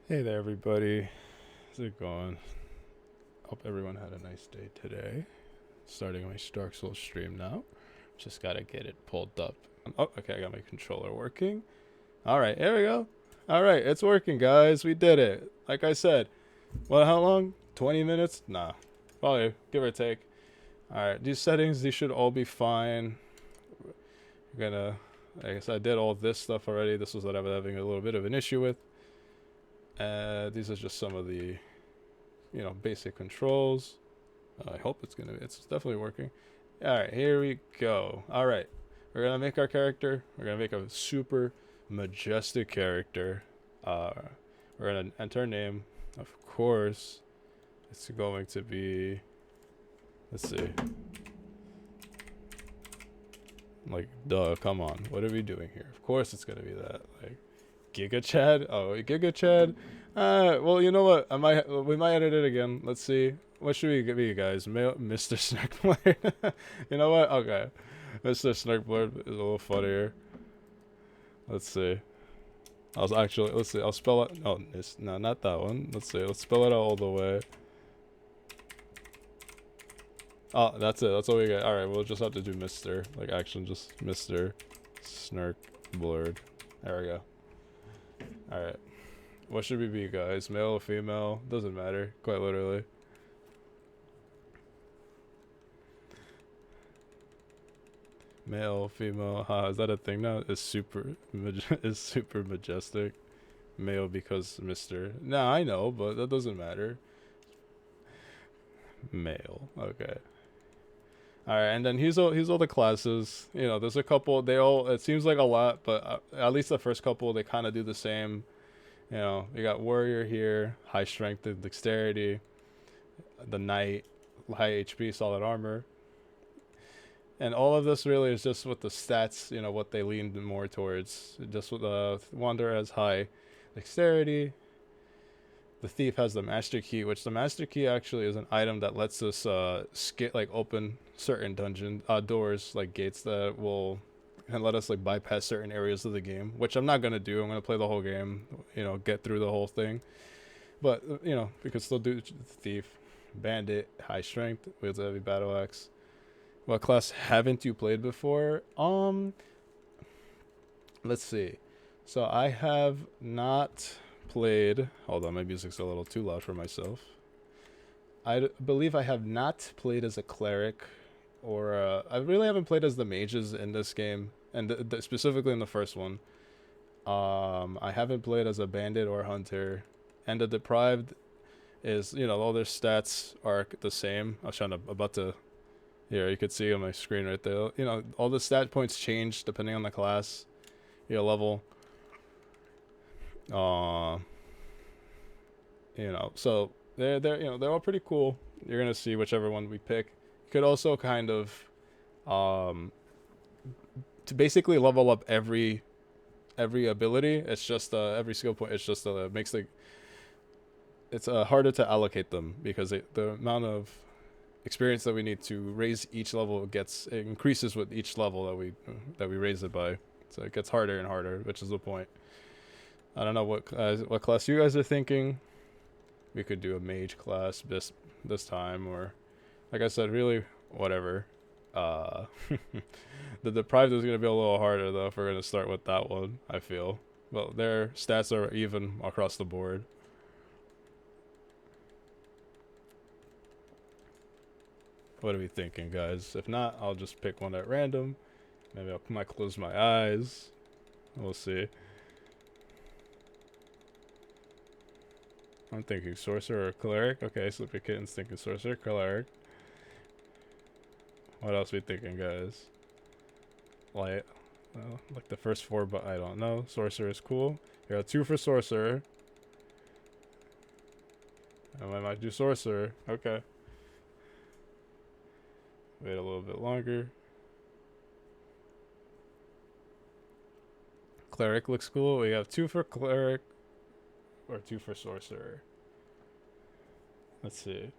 Hey there, everybody. How's it going? Hope everyone had a nice day today. Starting my Dark Souls stream now. Just gotta get it pulled up. Oh, okay, I got my controller working. All right, here we go. All right, it's working, guys. We did it. Like I said, well, how long? 20 minutes? Nah, probably give or take. All right, these settings, these should all be fine. We're gonna, I guess I did all this stuff already. This was what I was having a little bit of an issue with. These are just some of the, basic controls. I hope it's definitely working. All right, here we go. All right, we're gonna make our character. We're gonna make a super majestic character. Uh, we're gonna enter our name. Of course, it's going to be. Let's see. Like, duh, come on. What are we doing here? Of course, it's gonna be that. Like, Giga Chad. Oh, Giga Chad. Well, you know what? We might edit it again. Let's see. What should we be, guys? Mr. Snarkblade. You know what? Okay, Mr. Snarkblade is a little funnier. Let's see. Let's see. I'll spell it. Oh, no, not that one. Let's see. Let's spell it out all the way. Oh, that's it. That's all we get. All right, we'll just have to do Mr. Like action, just Mr. Snarkblade. There we go. All right. What should we be, guys? Male or female? Doesn't matter. Quite literally. Male, female. Is that a thing now? Is super majestic. Male because Mister. Nah, I know, but that doesn't matter. Male. Okay. All right, and then here's all the classes. You know, there's a couple. They all. It seems like a lot, but at least the first couple they kind of do the same. You know, you got warrior here, high strength and dexterity. The knight, high HP, solid armor. And all of this really is just with the stats, you know, what they lean more towards. Just with Wanderer has high dexterity. The thief has the master key, which the master key actually is an item that lets us open certain dungeon doors, like gates that will and let us like bypass certain areas of the game, which I'm not gonna do. I'm gonna play the whole game, you know, get through the whole thing. But you know, we could still do the thief, bandit, high strength, wields a heavy battle axe. What class haven't you played before? Let's see. So I have not played. Hold on, my music's a little too loud for myself. Believe I have not played as a cleric, or I really haven't played as the mages in this game, and specifically in the first one. I haven't played as a bandit or hunter, and the deprived is, you know, all their stats are the same. I was trying to about to. Here, you could see on my screen right there. You know, all the stat points change depending on the class, your level. Uh, so they're all pretty cool. You're gonna see whichever one we pick. You could also kind of um to basically level up every ability. It's just every skill point. It's just makes it's harder to allocate them because the amount of experience that we need to raise each level it increases with each level that we raise it by. So it gets harder and harder, which is the point. I don't know what class you guys are thinking. We could do a mage class this time, or like I said, really whatever. Uh, the deprived is gonna be a little harder though if we're gonna start with that one. I feel. Well, their stats are even across the board. What are we thinking, guys? If not, I'll just pick one at random. Maybe I might close my eyes. We'll see. I'm thinking sorcerer or cleric. Okay, Sleepy Kitten's thinking sorcerer, cleric. What else are we thinking, guys? Like the first four, but I don't know. Sorcerer is cool. You got two for sorcerer. I might do sorcerer. Okay. Wait a little bit longer. Cleric looks cool. We have two for cleric or two for sorcerer. Let's see.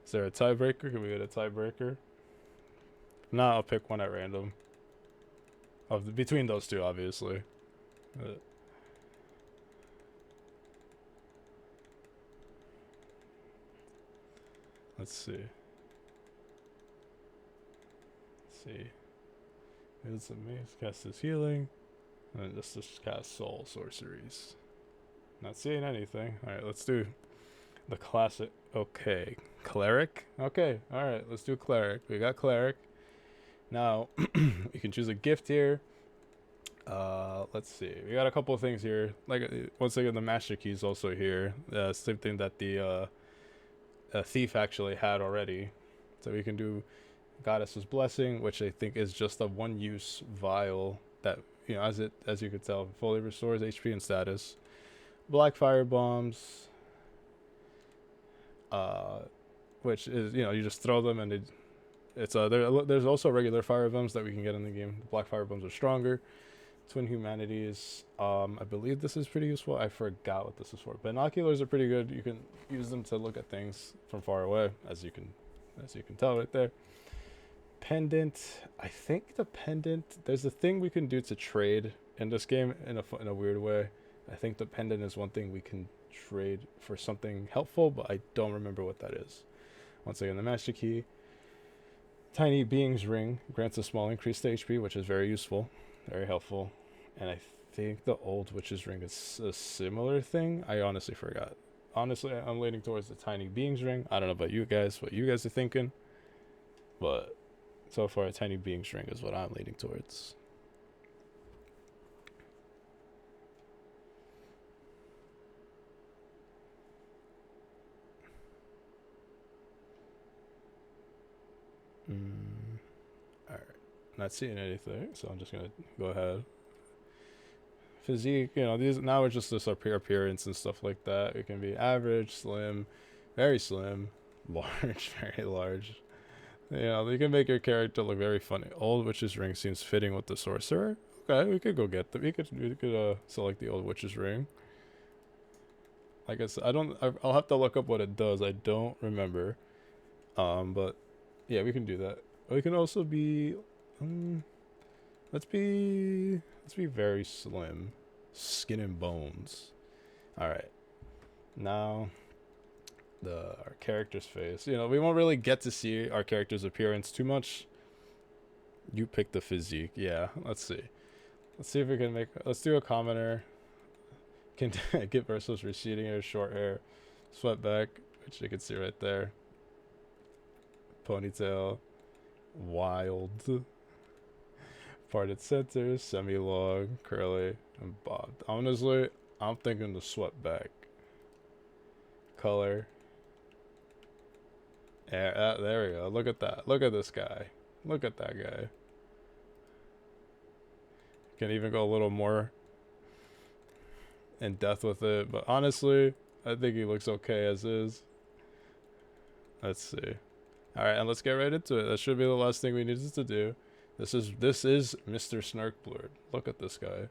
Is there a tiebreaker? Can we get a tiebreaker? No, I'll pick one at random. Between those two, obviously. Let's see. It's amazing. Cast his healing. And then just cast soul sorceries. Not seeing anything. Alright, let's do the classic. Okay. Cleric? Okay, alright, let's do cleric. We got cleric. Now, you can choose a gift here. Let's see. We got a couple of things here. Like, once again, the master key is also here. Same thing that the thief actually had already. So we can do Goddess's Blessing, which I think is just a one-use vial that, you know, as you could tell, fully restores HP and status. Black fire bombs, which is, you know, you just throw them and there's also regular fire bombs that we can get in the game. The black fire bombs are stronger. Twin humanities. I believe this is pretty useful. I forgot what this is for. Binoculars are pretty good. You can use them to look at things from far away, as you can tell right there. Pendant. I think the pendant. There's a thing we can do to trade in this game in a weird way. I think the pendant is one thing we can trade for something helpful, but I don't remember what that is. Once again, the master key. Tiny Being's Ring grants a small increase to HP, which is very useful, very helpful. And I think the old Witch's Ring is a similar thing. I honestly forgot. Honestly, I'm leaning towards the Tiny Being's Ring. I don't know about you guys, what you guys are thinking. But so far, a Tiny Being's Ring is what I'm leaning towards. Alright. Not seeing anything, so I'm just going to go ahead. Physique, you know, these now it's just this appearance and stuff like that. It can be average, slim, very slim, large, very large. You know, you can make your character look very funny. Old Witch's Ring seems fitting with the Sorcerer. Okay, we could go get them. We could select the Old Witch's Ring. Like I said, I'll have to look up what it does. I don't remember. But yeah, we can do that. We can also be let's be very slim. Skin and bones. Alright. Now our character's face. You know, we won't really get to see our character's appearance too much. You pick the physique. Yeah, let's see. Let's see if we can let's do a commoner. Can get versus receding hair, short hair, swept back, which you can see right there. Ponytail, wild, parted center, semi-long, curly, and bobbed. Honestly, I'm thinking the swept back. Color. Yeah, there we go. Look at that. Look at this guy. Look at that guy. Can even go a little more in depth with it, but honestly, I think he looks okay as is. Let's see. Alright, and let's get right into it. That should be the last thing we needed to do. This is Mr. Snarkblurred. Look at this guy.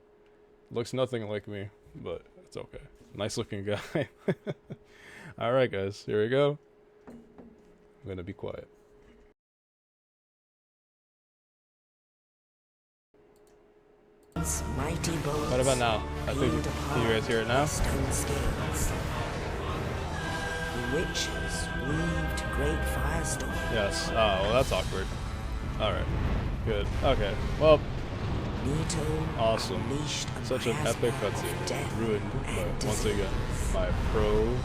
Looks nothing like me, but it's okay. Nice looking guy. Alright guys, here we go. I'm gonna be quiet. What about now? I think can you guys hear it now? The witches weaved great firestorms. Yes. Oh, well, that's awkward. Alright. Good. Okay. Well, awesome. Such an epic cutscene. Ruined, but once again, my pro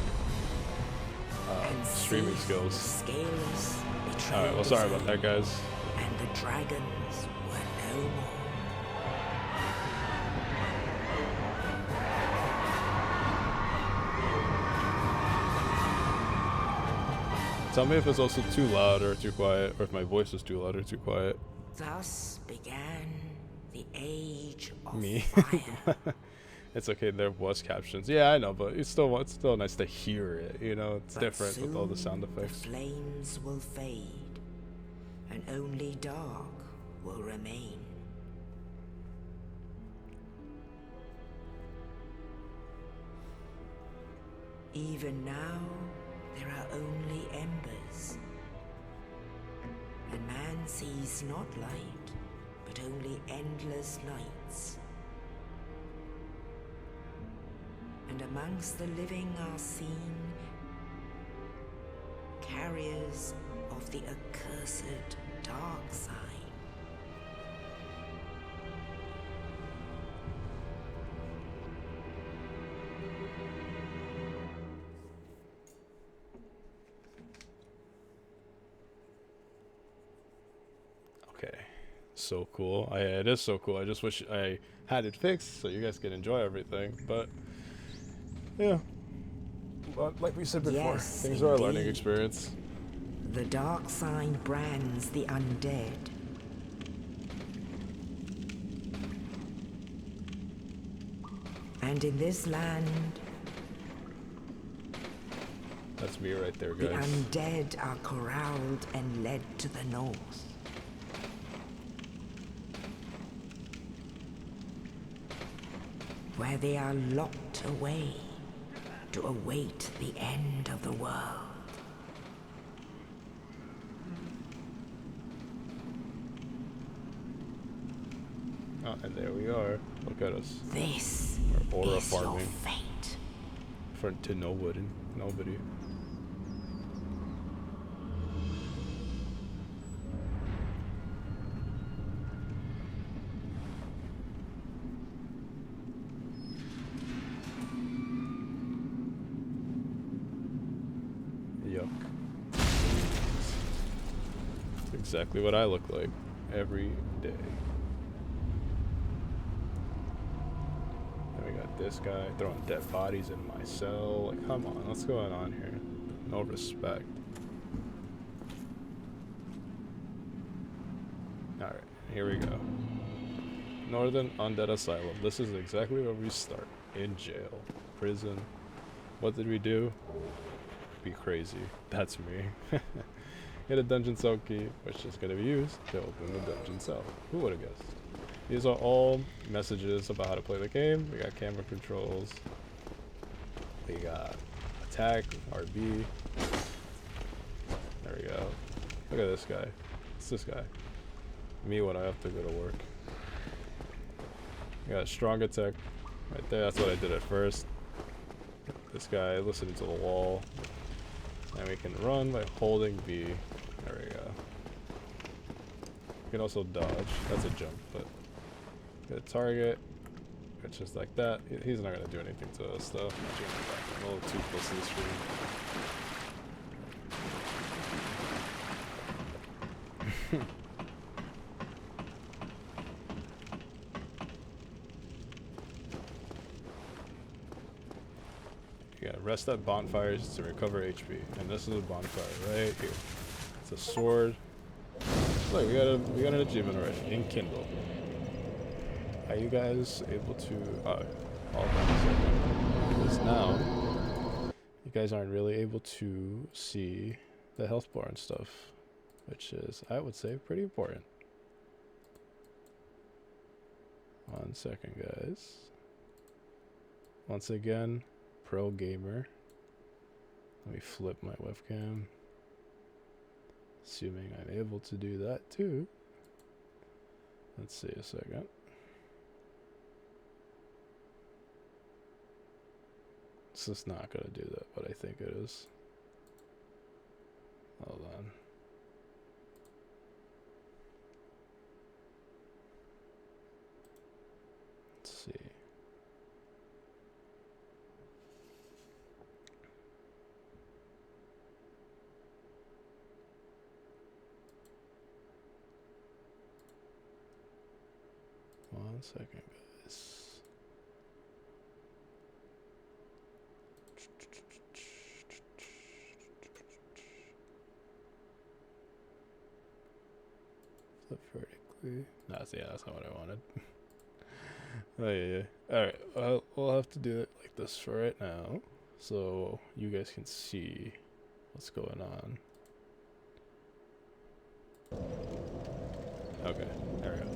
streaming skills. Alright, well, sorry about that, guys. And the dragons were no more. Tell me if it's also too loud or too quiet, or if my voice is too loud or too quiet. Thus began the age of Me. fire. It's okay, there was captions. Yeah, I know, but it's still nice to hear it, you know? It's But different with all the sound soon effects. The flames will fade, and only dark will remain. Even now, there are only embers, and man sees not light, but only endless nights. And amongst the living are seen carriers of the accursed dark sign. Okay, so cool. It is so cool. I just wish I had it fixed so you guys can enjoy everything. But yeah, but like we said before, Yes, things are a learning indeed. experience. The dark sign brands the undead. And in this land, That's me right there, the guys. undead are corralled and led to the north. Where they are locked away to await the end of the world. Oh, and there we are. Look at us. This We're aura is your farming fate. to nobody. Yuck. That's exactly what I look like every day. Then we got this guy throwing dead bodies in my cell. Like, come on, what's going on here? No respect. Alright, here we go. Northern Undead Asylum. This is exactly where we start. In jail. Prison. What did we do? Be crazy. That's me. Get a dungeon cell key, which is going to be used to open the dungeon cell. Who would have guessed? These are all messages about how to play the game. We got camera controls. We got attack, RB. There we go. Look at this guy. It's this guy. Me when I have to go to work. We got strong attack right there. That's what I did at first. This guy listening to the wall. And we can run by holding B. There we go. You can also dodge. That's a jump, but get a target. It's just like that. He's not gonna do anything to us though. I'm a little too close to the screen. You gotta rest at bonfires to recover HP. And this is a bonfire right here. It's a sword. Look, we got an achievement already. Enkindle. Are you guys able to all done? Because now you guys aren't really able to see the health bar and stuff, which is, I would say, pretty important. 1 second, guys. Once again, pro gamer. Let me flip my webcam. Assuming I'm able to do that too. Let's see a second. It's just not gonna do that, but I think it is. Hold on. Let's see. One second, guys. Flip vertically. No, yeah, that's not what I wanted. Oh yeah. Alright, we'll have to do it like this for right now, so you guys can see what's going on. Okay, there we go.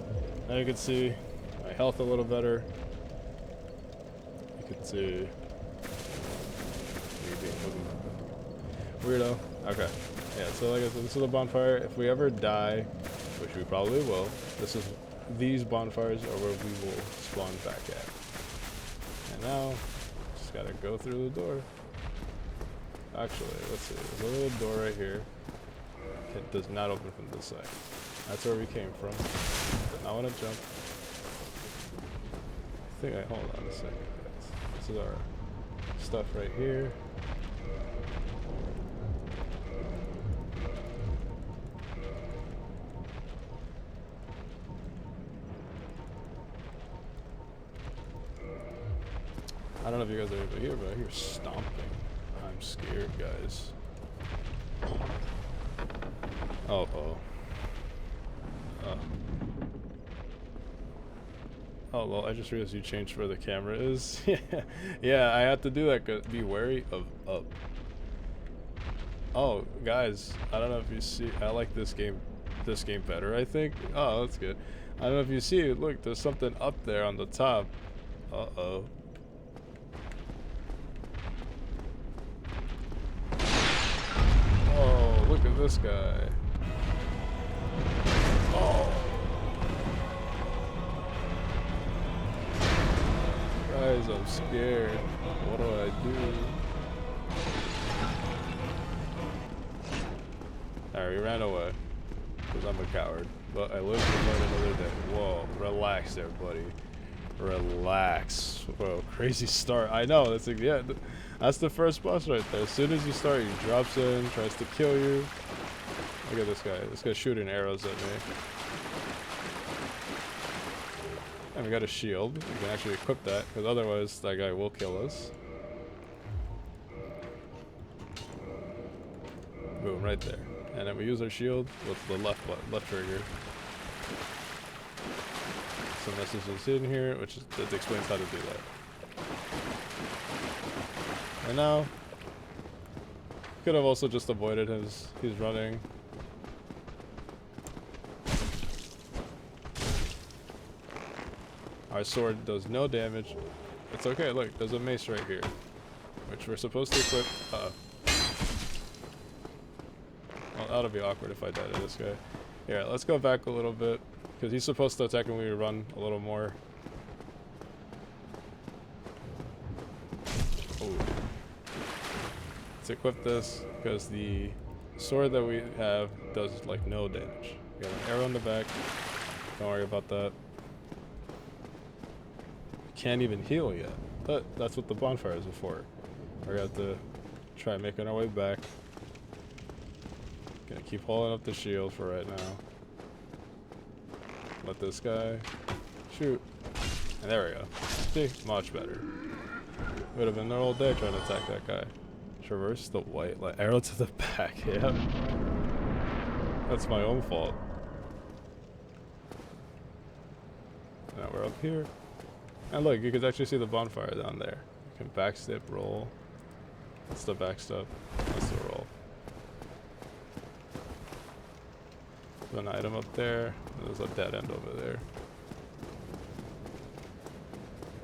Now you can see my health a little better. You can see me being weirdo. Okay. Yeah, so like I said, this is a bonfire. If we ever die, which we probably will, these bonfires are where we will spawn back at. And now, just gotta go through the door. Actually, let's see. There's a little door right here. It does not open from this side. That's where we came from. I want to jump. Hold on a second, guys. This is our stuff right here. I don't know if you guys are able to hear, but I hear stomping. I'm scared, guys. Oh. Oh, well, I just realized you changed where the camera is. Yeah, I have to do that. Be wary of. Oh, guys, I don't know if you see. I like this game better, I think. Oh, that's good. I don't know if you see it. Look, there's something up there on the top. Uh-oh. Oh, look at this guy. Oh. Guys, I'm scared. What do I do? Alright, we ran away. Because I'm a coward. But I live to fight another day. Whoa, relax there, buddy. Relax. Whoa, crazy start. I know, that's yeah, that's the first boss right there. As soon as you start, he drops in, tries to kill you. Look at this guy. This guy's shooting arrows at me. And we got a shield. We can actually equip that, because otherwise that guy will kill us. Boom, right there. And then we use our shield with the left trigger. Some messages in here, that explains how to do that. And now, could have also just avoided his running. Our sword does no damage. It's okay, look, there's a mace right here, which we're supposed to equip. Well, that'll be awkward if I die to this guy. Yeah, let's go back a little bit, because he's supposed to technically run a little more. Oh. Let's equip this, because the sword that we have does like no damage. We got an arrow in the back. Don't worry about that. Can't even heal yet, but that's what the bonfire is for. We're gonna have to try making our way back. Gonna keep holding up the shield for right now. Let this guy shoot. And there we go. See? Much better. Would have been there all day trying to attack that guy. Traverse the white light. Arrow to the back. Yeah. That's my own fault. Now we're up here. And look, you can actually see the bonfire down there. You can backstep, roll. That's the backstep. That's the roll. There's an item up there. There's a dead end over there.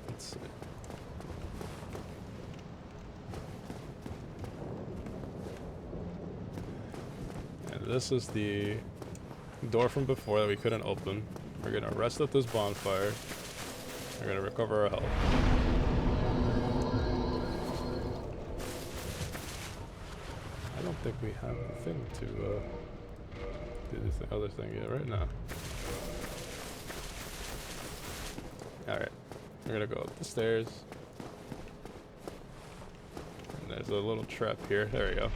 Let's see. And this is the door from before that we couldn't open. We're gonna rest at this bonfire. We're gonna recover our health. I don't think we have the thing to do this other thing yet right now. Alright, we're gonna go up the stairs. And there's a little trap here. There we go.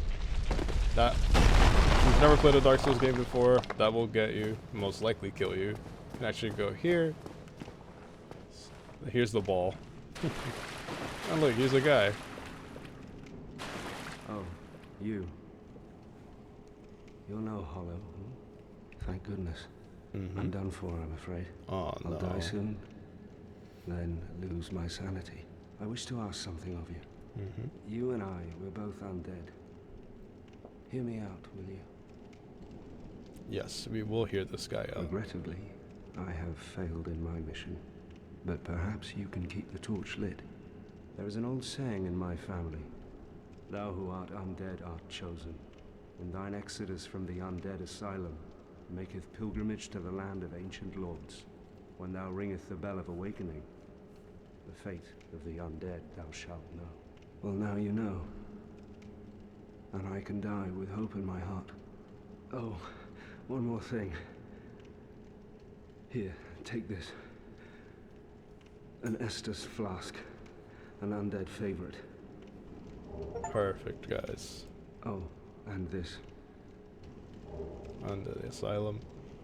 That, if you've never played a Dark Souls game before, that will get you, most likely kill you. You can actually go here. Here's the ball. And look, here's a guy. Oh, you. You're no hollow. Hmm? Thank goodness. I'm done for, I'm afraid. Oh, I'll no. die soon, then lose my sanity. I wish to ask something of you. You and I, we're both undead. Hear me out, will you? Yes, we will hear this guy out. Regrettably, I have failed in my mission. But perhaps you can keep the torch lit. There is an old saying in my family. Thou who art undead art chosen, and thine exodus from the undead asylum maketh pilgrimage to the land of ancient lords. When thou ringeth the bell of awakening, the fate of the undead thou shalt know. Well, now you know. and I can die with hope in my heart. Oh, one more thing. Here, take this. An Estus flask. An undead favorite. Perfect, guys. Oh, and this. Under the asylum.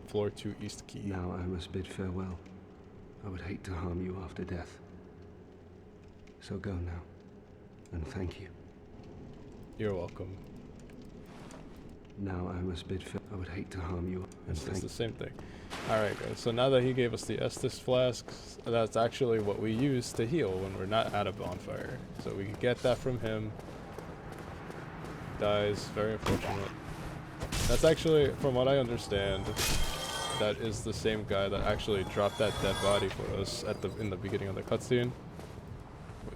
Floor 2 East Key. Now I must bid farewell. I would hate to harm you after death. So go now, and thank you. You're welcome. Now I must bid farewell. I would hate to harm you, and It's thank the same thing. Alright guys, so now that he gave us the Estus flasks, that's actually what we use to heal when we're not at a bonfire. So we can get that from him. Dies, very unfortunate. That's actually, from what I understand, that is the same guy that actually dropped that dead body for us at in the beginning of the cutscene.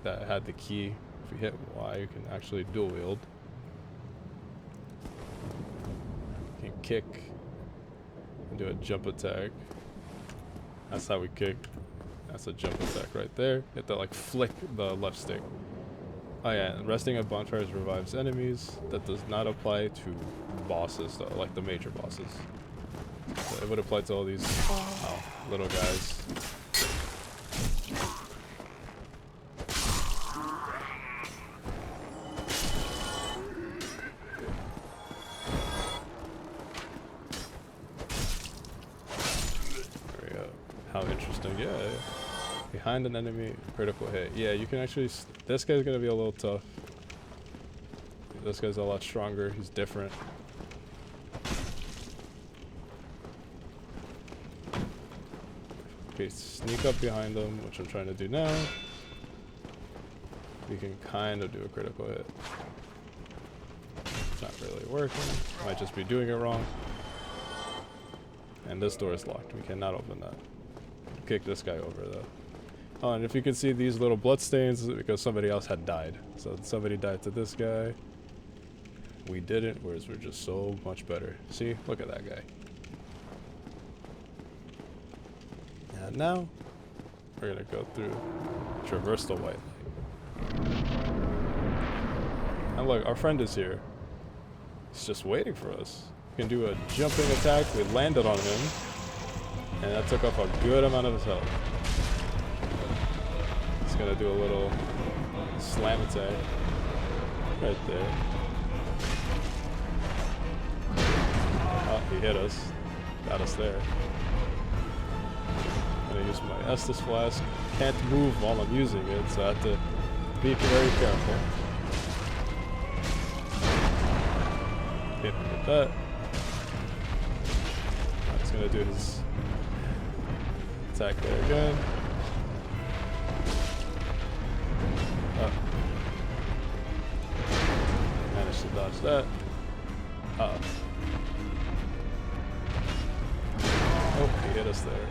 That had the key. If you hit Y, you can actually dual wield. You can kick and do a jump attack. That's how we kick. That's a jump attack right there. You have to like flick the left stick. Oh yeah, and resting at bonfires revives enemies. That does not apply to bosses though, like the major bosses. So it would apply to all these little guys. There we go. How interesting, yeah. Behind an enemy, critical hit. Yeah, you can actually... This guy's gonna be a little tough. This guy's a lot stronger. He's different. Okay, sneak up behind him, which I'm trying to do now. We can kind of do a critical hit. It's not really working. Might just be doing it wrong. And this door is locked. We cannot open that. Kick this guy over though. Oh, and if you can see these little blood stains, it's because somebody else had died. So somebody died to this guy. We didn't, whereas we're just so much better. See? Look at that guy. And now, we're gonna go through, traverse the white light. And look, our friend is here. He's just waiting for us. We can do a jumping attack. We landed on him. And that took off a good amount of his health. He's gonna do a little slam attack. Right there. Oh, he hit us. Got us there. I'm gonna use my Estus flask. Can't move while I'm using it, so I have to be very careful. Hit me with that. He's gonna do his attack there again. Oh. Managed to dodge that. Uh-oh. Oh, he hit us there.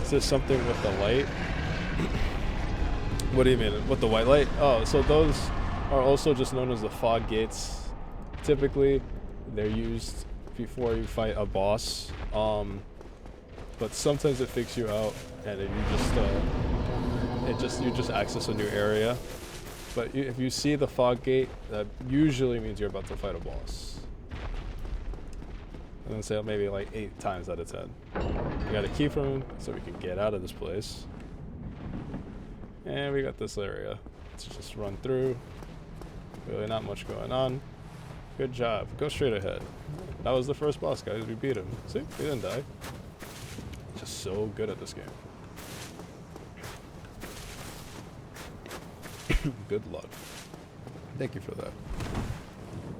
Is this something with the light? What do you mean? With the white light? Oh, so those are also just known as the fog gates. Typically, they're used before you fight a boss. But sometimes it fakes you out, and then you just access a new area. But if you see the fog gate, that usually means you're about to fight a boss. I'm gonna say maybe like 8 times out of 10. We got a key from him, so we can get out of this place. And we got this area. Let's just run through. Really not much going on. Good job. Go straight ahead. That was the first boss, guys. We beat him. See? He didn't die. Just so good at this game. Good luck. Thank you for that.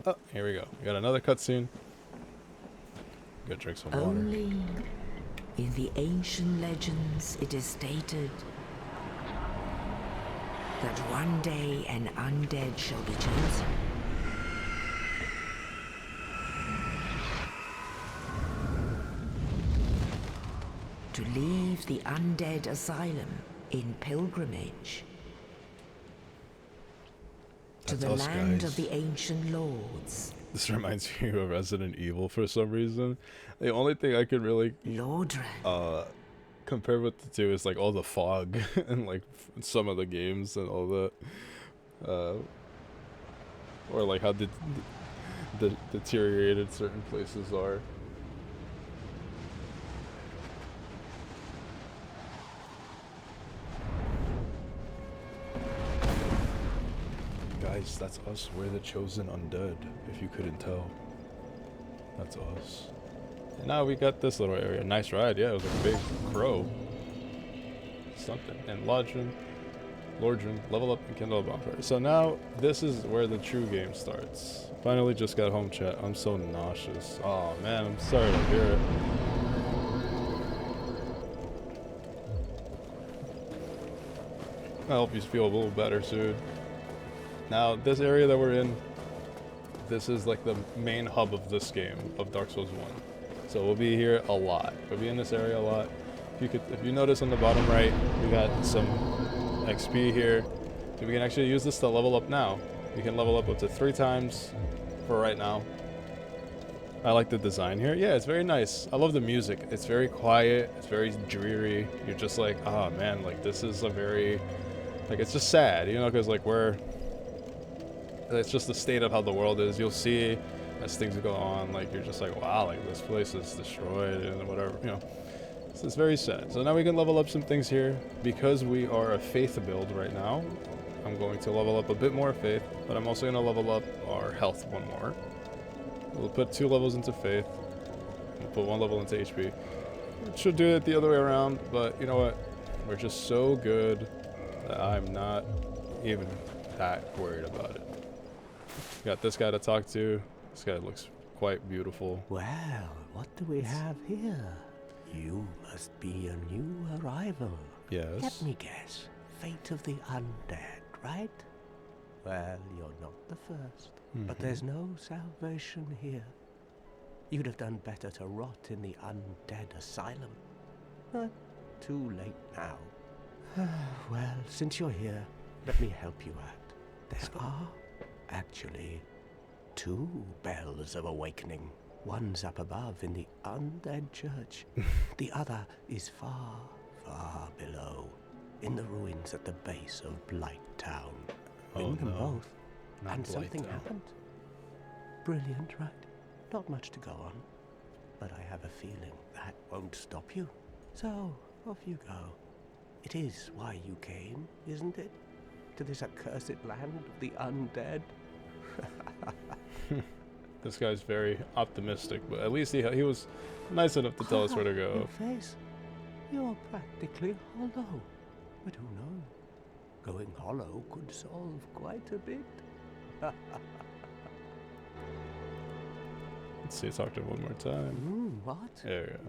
Oh, here we go. We got another cutscene. Go drink some water. Only in the ancient legends it is stated that one day an undead shall be chosen. To leave the undead asylum in pilgrimage to That's the us, land guys. of the ancient lords. This reminds me of Resident Evil for some reason. The only thing I could really Lordran. compare with the two is like all the fog and like some of the games and all that. Or like how the deteriorated certain places are. Guys, that's us. We're the chosen undead, if you couldn't tell. That's us. And now we got this little area. Nice ride. Yeah, it was a big crow. Something. And Lordran, level up and kindle a bonfire. So now, this is where the true game starts. Finally just got home, chat. I'm so nauseous. Oh man, I'm sorry to hear it. I hope you feel a little better soon. Now, this area that we're in, this is like the main hub of this game, of Dark Souls 1. So we'll be here a lot. We'll be in this area a lot. If you notice on the bottom right, we got some XP here. We can actually use this to level up now. We can level up to 3 times for right now. I like the design here. Yeah, it's very nice. I love the music. It's very quiet. It's very dreary. You're just like, oh man, like this is a very, like it's just sad, you know, because like it's just the state of how the world is. You'll see as things go on, like you're just like, wow, like this place is destroyed and whatever, you know. So it's very sad. So now we can level up some things here. Because we are a faith build right now, I'm going to level up a bit more faith, but I'm also going to level up our health 1 more. We'll put 2 levels into faith. We'll put 1 level into HP. It should do it the other way around, but you know what? We're just so good that I'm not even that worried about it. Got this guy to talk to. This guy looks quite beautiful. Well, what do we have here? You must be a new arrival. Yes. Let me guess. Fate of the undead, right? Well, you're not the first. But there's no salvation here. You'd have done better to rot in the undead asylum. But too late now. Well, since you're here, let me help you out. There are actually 2 bells of awakening. One's up above in the undead church. The other is far, far below, in the ruins at the base of Blight Town. Ring them both, and something happened. Brilliant, right? Not much to go on, but I have a feeling that won't stop you. So, off you go. It is why you came, isn't it? To this accursed land of the undead? This guy's very optimistic, but at least he was nice enough to tell us where to go. Your face. You're practically hollow. But who knows? Going hollow could solve quite a bit. Let's see, talk to him one more time. What? There we go.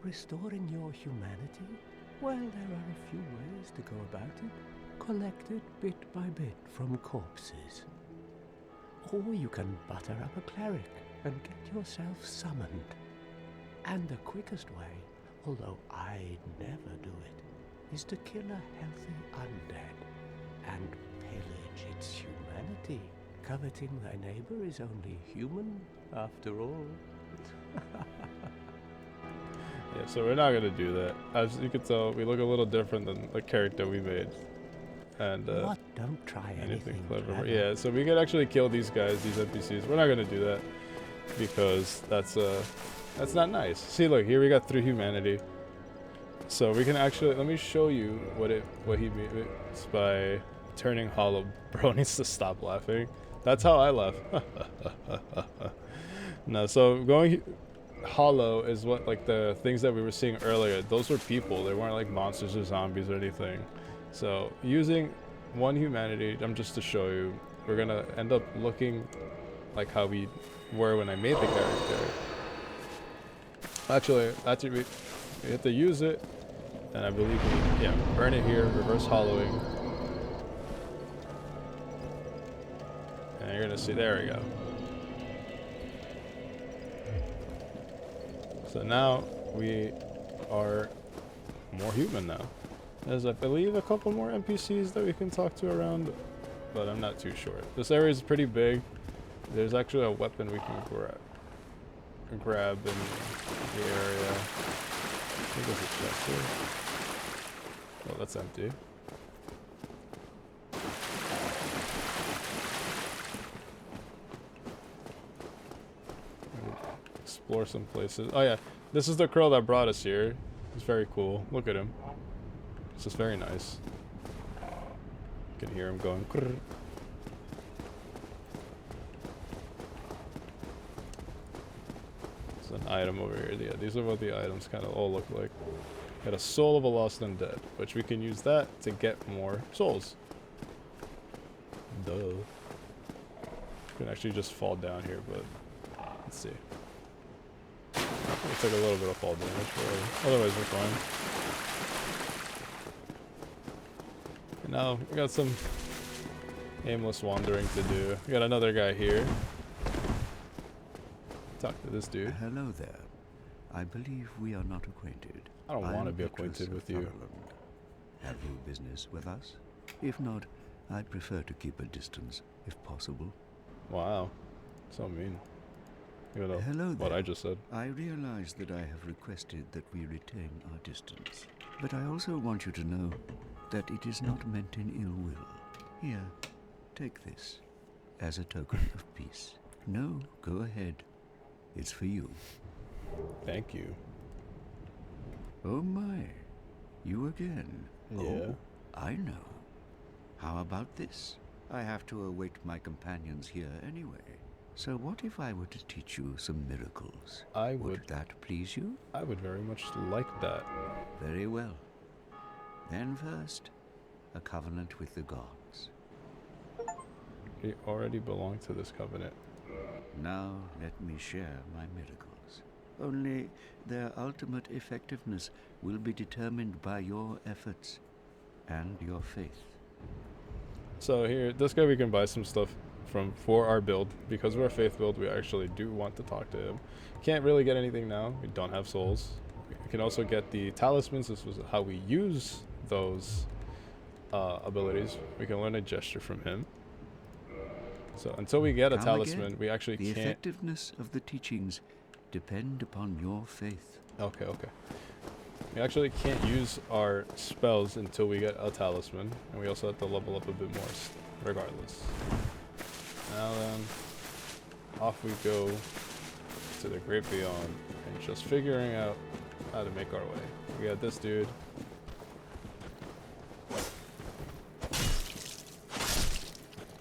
Restoring your humanity? Well, there are a few ways to go about it. Collected bit by bit from corpses. Or you can butter up a cleric and get yourself summoned. And the quickest way, although I'd never do it, is to kill a healthy undead and pillage its humanity. Coveting thy neighbor is only human, after all. Yeah, so we're not gonna do that. As you can tell, we look a little different than the character we made. And What? Don't try anything clever. Yeah, so we could actually kill these guys, these NPCs. We're not gonna do that because that's not nice. See, look, here we got 3 humanity. So we can actually, let me show you what he made. It's by turning hollow. Bro needs to stop laughing. That's how I laugh. No, so going hollow is what, like the things that we were seeing earlier. Those were people. They weren't like monsters or zombies or anything. So using 1 humanity, just to show you, we're gonna end up looking like how we were when I made the character. Actually, we have to use it, and I believe burn it here, reverse hollowing, and you're gonna see. There we go. So now we are more human now. There's, I believe, a couple more NPCs that we can talk to around, but I'm not too sure. This area is pretty big. There's actually a weapon we can grab in the area. I think there's a chest here. Oh, that's empty. explore some places. Oh yeah, this is the crow that brought us here. He's very cool. Look at him. This is very nice. You can hear him going. Krr. There's an item over here. Yeah, these are what the items kind of all look like. Got a soul of a lost undead, which we can use that to get more souls. Duh. You can actually just fall down here, but let's see. It took a little bit of fall damage, but otherwise we're fine. And now we got some aimless wandering to do. We got another guy here. Talk to this dude. Hello there. I believe we are not acquainted. I don't want to I'm be Petrus acquainted of with you. Thunderland. Have you business with us? If not, I prefer to keep a distance, if possible. Wow. So mean. You know Hello what there. I just said. I realize that I have requested that we retain our distance, but I also want you to know that it is not meant in ill will. Here, take this as a token of peace. No, go ahead. It's for you. Thank you. Oh my, you again. Yeah. Oh, I know. How about this? I have to await my companions here anyway. So what if I were to teach you some miracles? I Would would that please you? I would very much like that. Very well. Then first, a covenant with the gods. We already belong to this covenant. Now let me share my miracles. Only their ultimate effectiveness will be determined by your efforts and your faith. So here, this guy we can buy some stuff from for our build. Because we're a faith build, we actually do want to talk to him. Can't really get anything now. We don't have souls. We can also get the talismans. This was how we use those abilities. We can learn a gesture from him. So until we get a Come talisman, again. we actually The can't. effectiveness of the teachings depend upon your faith. Okay. We actually can't use our spells until we get a talisman, and we also have to level up a bit more, regardless. Now then, off we go to the great beyond, and just figuring out how to make our way. We got this dude.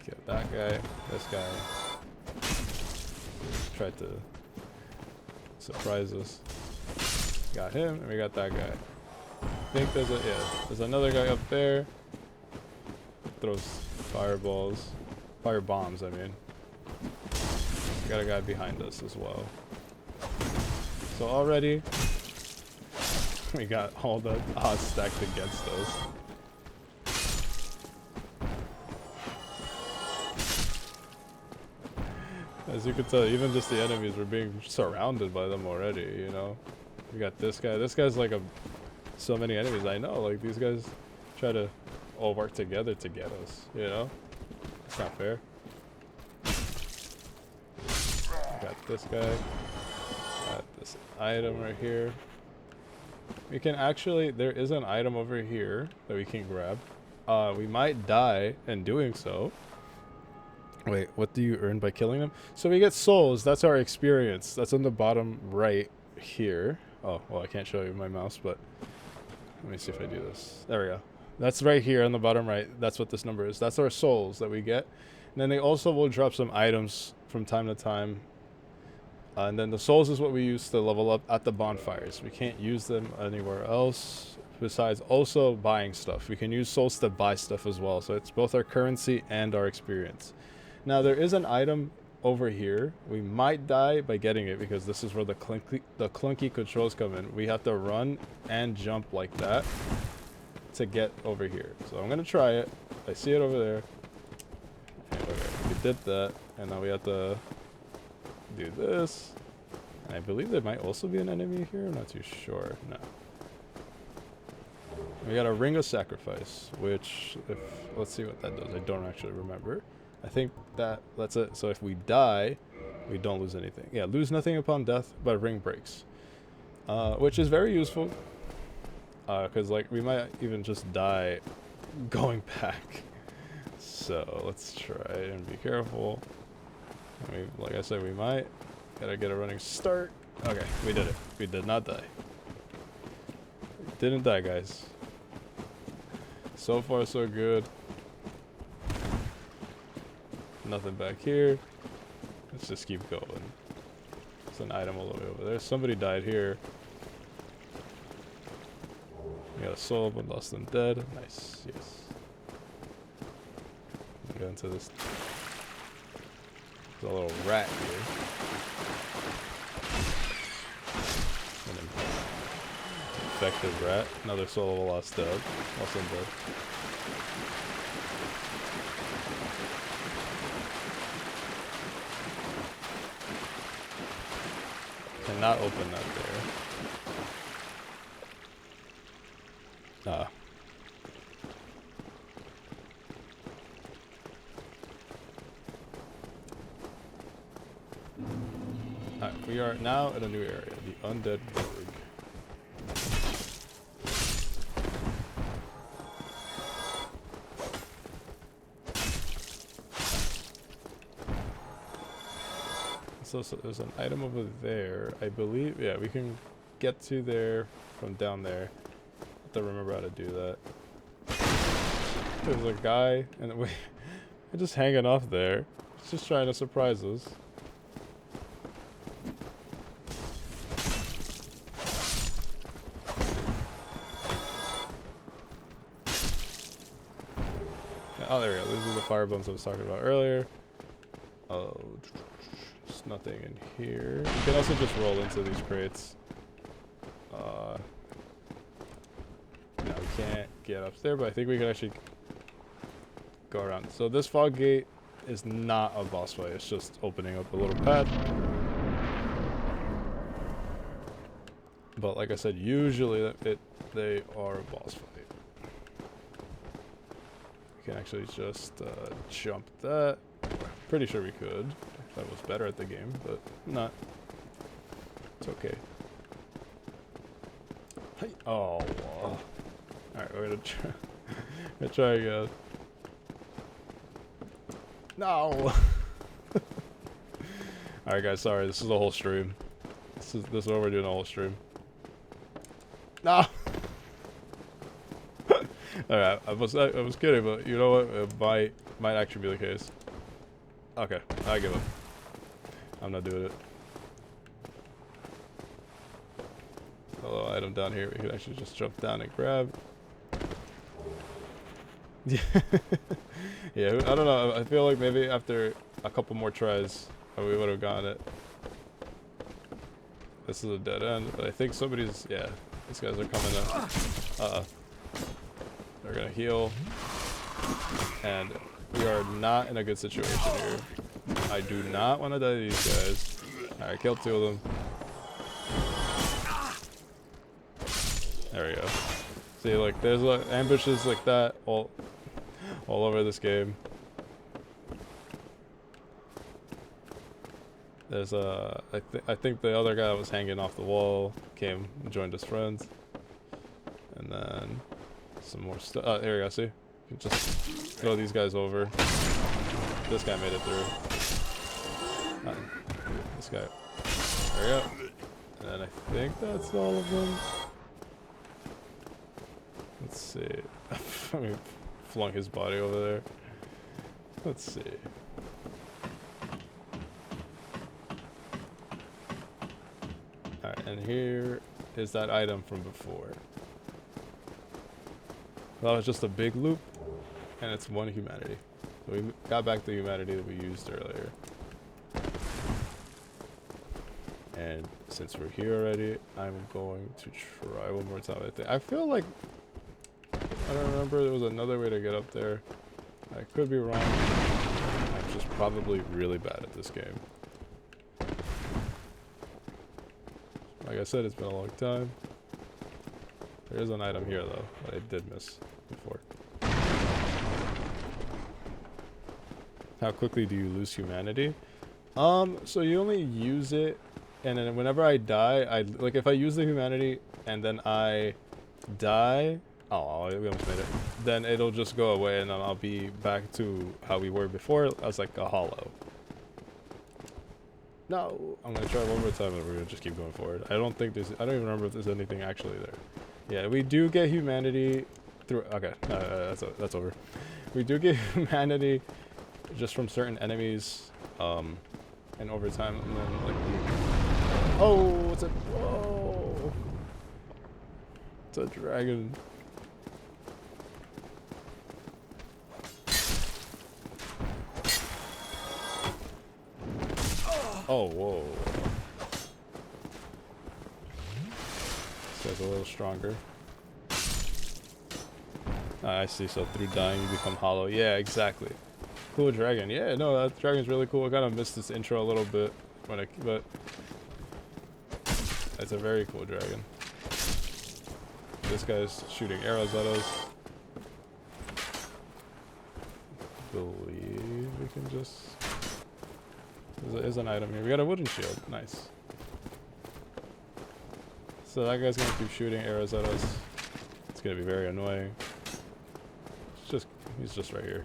Get that guy, this guy. Tried to surprise us. Got him, and we got that guy. I think there's another guy up there. Throws fireballs. Fire bombs, I mean. Got a guy behind us as well. So already, we got all the odds stacked against us. As you can tell, even just the enemies were being surrounded by them already, you know? We got this guy. This guy's like so many enemies. I know, like these guys try to all work together to get us, you know? It's not fair. Got this guy. Got this item right here. We can actually, there is an item over here that we can grab. We might die in doing so. Wait, what do you earn by killing them? So we get souls. That's our experience. That's on the bottom right here. Oh, well, I can't show you my mouse, but let me see if I do this. There we go. That's right here on the bottom right. That's what this number is. That's our souls that we get. And then they also will drop some items from time to time. And then the souls is what we use to level up at the bonfires. We can't use them anywhere else besides also buying stuff. We can use souls to buy stuff as well. So it's both our currency and our experience. Now there is an item over here. We might die by getting it because this is where the clunky controls come in. We have to run and jump like that to get over here. So I'm gonna try it. I see it over there. Okay, we did that, and now we have to do this. And I believe there might also be an enemy here. I'm not too sure. No. We got a ring of sacrifice, which let's see what that does. I don't actually remember. I think that's it. So if we die, we don't lose anything. Yeah, lose nothing upon death, but ring breaks. Which is very useful. Because like we might even just die going back. So let's try and be careful. Like I said, we might. Gotta get a running start. Okay, we did it. We did not die. We didn't die, guys. So far, so good. Nothing back here. Let's just keep going. There's an item all the way over there. Somebody died here. We got a soul, but lost and dead. Nice, yes. Get into this. There's a little rat here. An infected rat. Another soul of a lost dead. Lost and dead. Cannot open that there. Ah. Alright, we are now in a new area, the Undead Burg. So there's an item over there, I believe. Yeah, we can get to there from down there. Have to remember how to do that. There's a guy, and we're just hanging off there. He's just trying to surprise us. Oh, there we go. These are the fire bombs I was talking about earlier. Oh, there's nothing in here. You can also just roll into these crates. No, we can't get up there, but I think we can actually go around. So this fog gate is not a boss fight. It's just opening up a little path. But like I said, usually they are a boss fight. We can actually just jump that. Pretty sure we could. If I was better at the game, but not. It's okay. Hey. Oh. Alright, we're gonna try again. No! Alright guys, sorry, this is the whole stream. This is what we're doing the whole stream. No! Alright, I was kidding, but you know what? It might actually be the case. Okay, I give up. I'm not doing it. Hello, item down here. We can actually just jump down and grab. Yeah, yeah. I don't know. I feel like maybe after a couple more tries, we would have gotten it. This is a dead end, but I think somebody's. Yeah, these guys are coming in. They're gonna heal, and we are not in a good situation here. I do not want to die to these guys. Alright, killed 2 of them. There we go. See, like, there's ambushes like that all over this game. There's I think the other guy was hanging off the wall, came and joined his friends. And then some more stuff. Oh, here we go, see? You can just throw these guys over. This guy made it through. This guy. There we go. And then I think that's all of them. Let's see. I mean, flung his body over there. Let's see. Alright, and here is that item from before. That was just a big loop, and it's 1 humanity. So we got back the humanity that we used earlier. And since we're here already, I'm going to try one more time. I feel like, I don't remember, there was another way to get up there. I could be wrong. I'm just probably really bad at this game. Like I said, it's been a long time. There is an item here though, that I did miss before. How quickly do you lose humanity? So you only use it, and then whenever I die, like if I use the humanity and then I die, oh, we almost made it. Then it'll just go away, and then I'll be back to how we were before, as like a hollow. No, I'm gonna try one more time and we're gonna just keep going forward. I don't even remember if there's anything actually there. Yeah, we do get humanity through, okay, that's over. We do get humanity just from certain enemies, and over time, and then like, oh, it's a dragon. Oh, whoa. This guy's a little stronger. Ah, I see, so through dying you become hollow. Yeah, exactly. Cool dragon. Yeah, no, that dragon's really cool. I kind of missed this intro a little bit, but it's a very cool dragon. This guy's shooting arrows at us. Believe we can just... There's an item here. We got a wooden shield. Nice. So that guy's gonna keep shooting arrows at us. It's gonna be very annoying. He's just right here.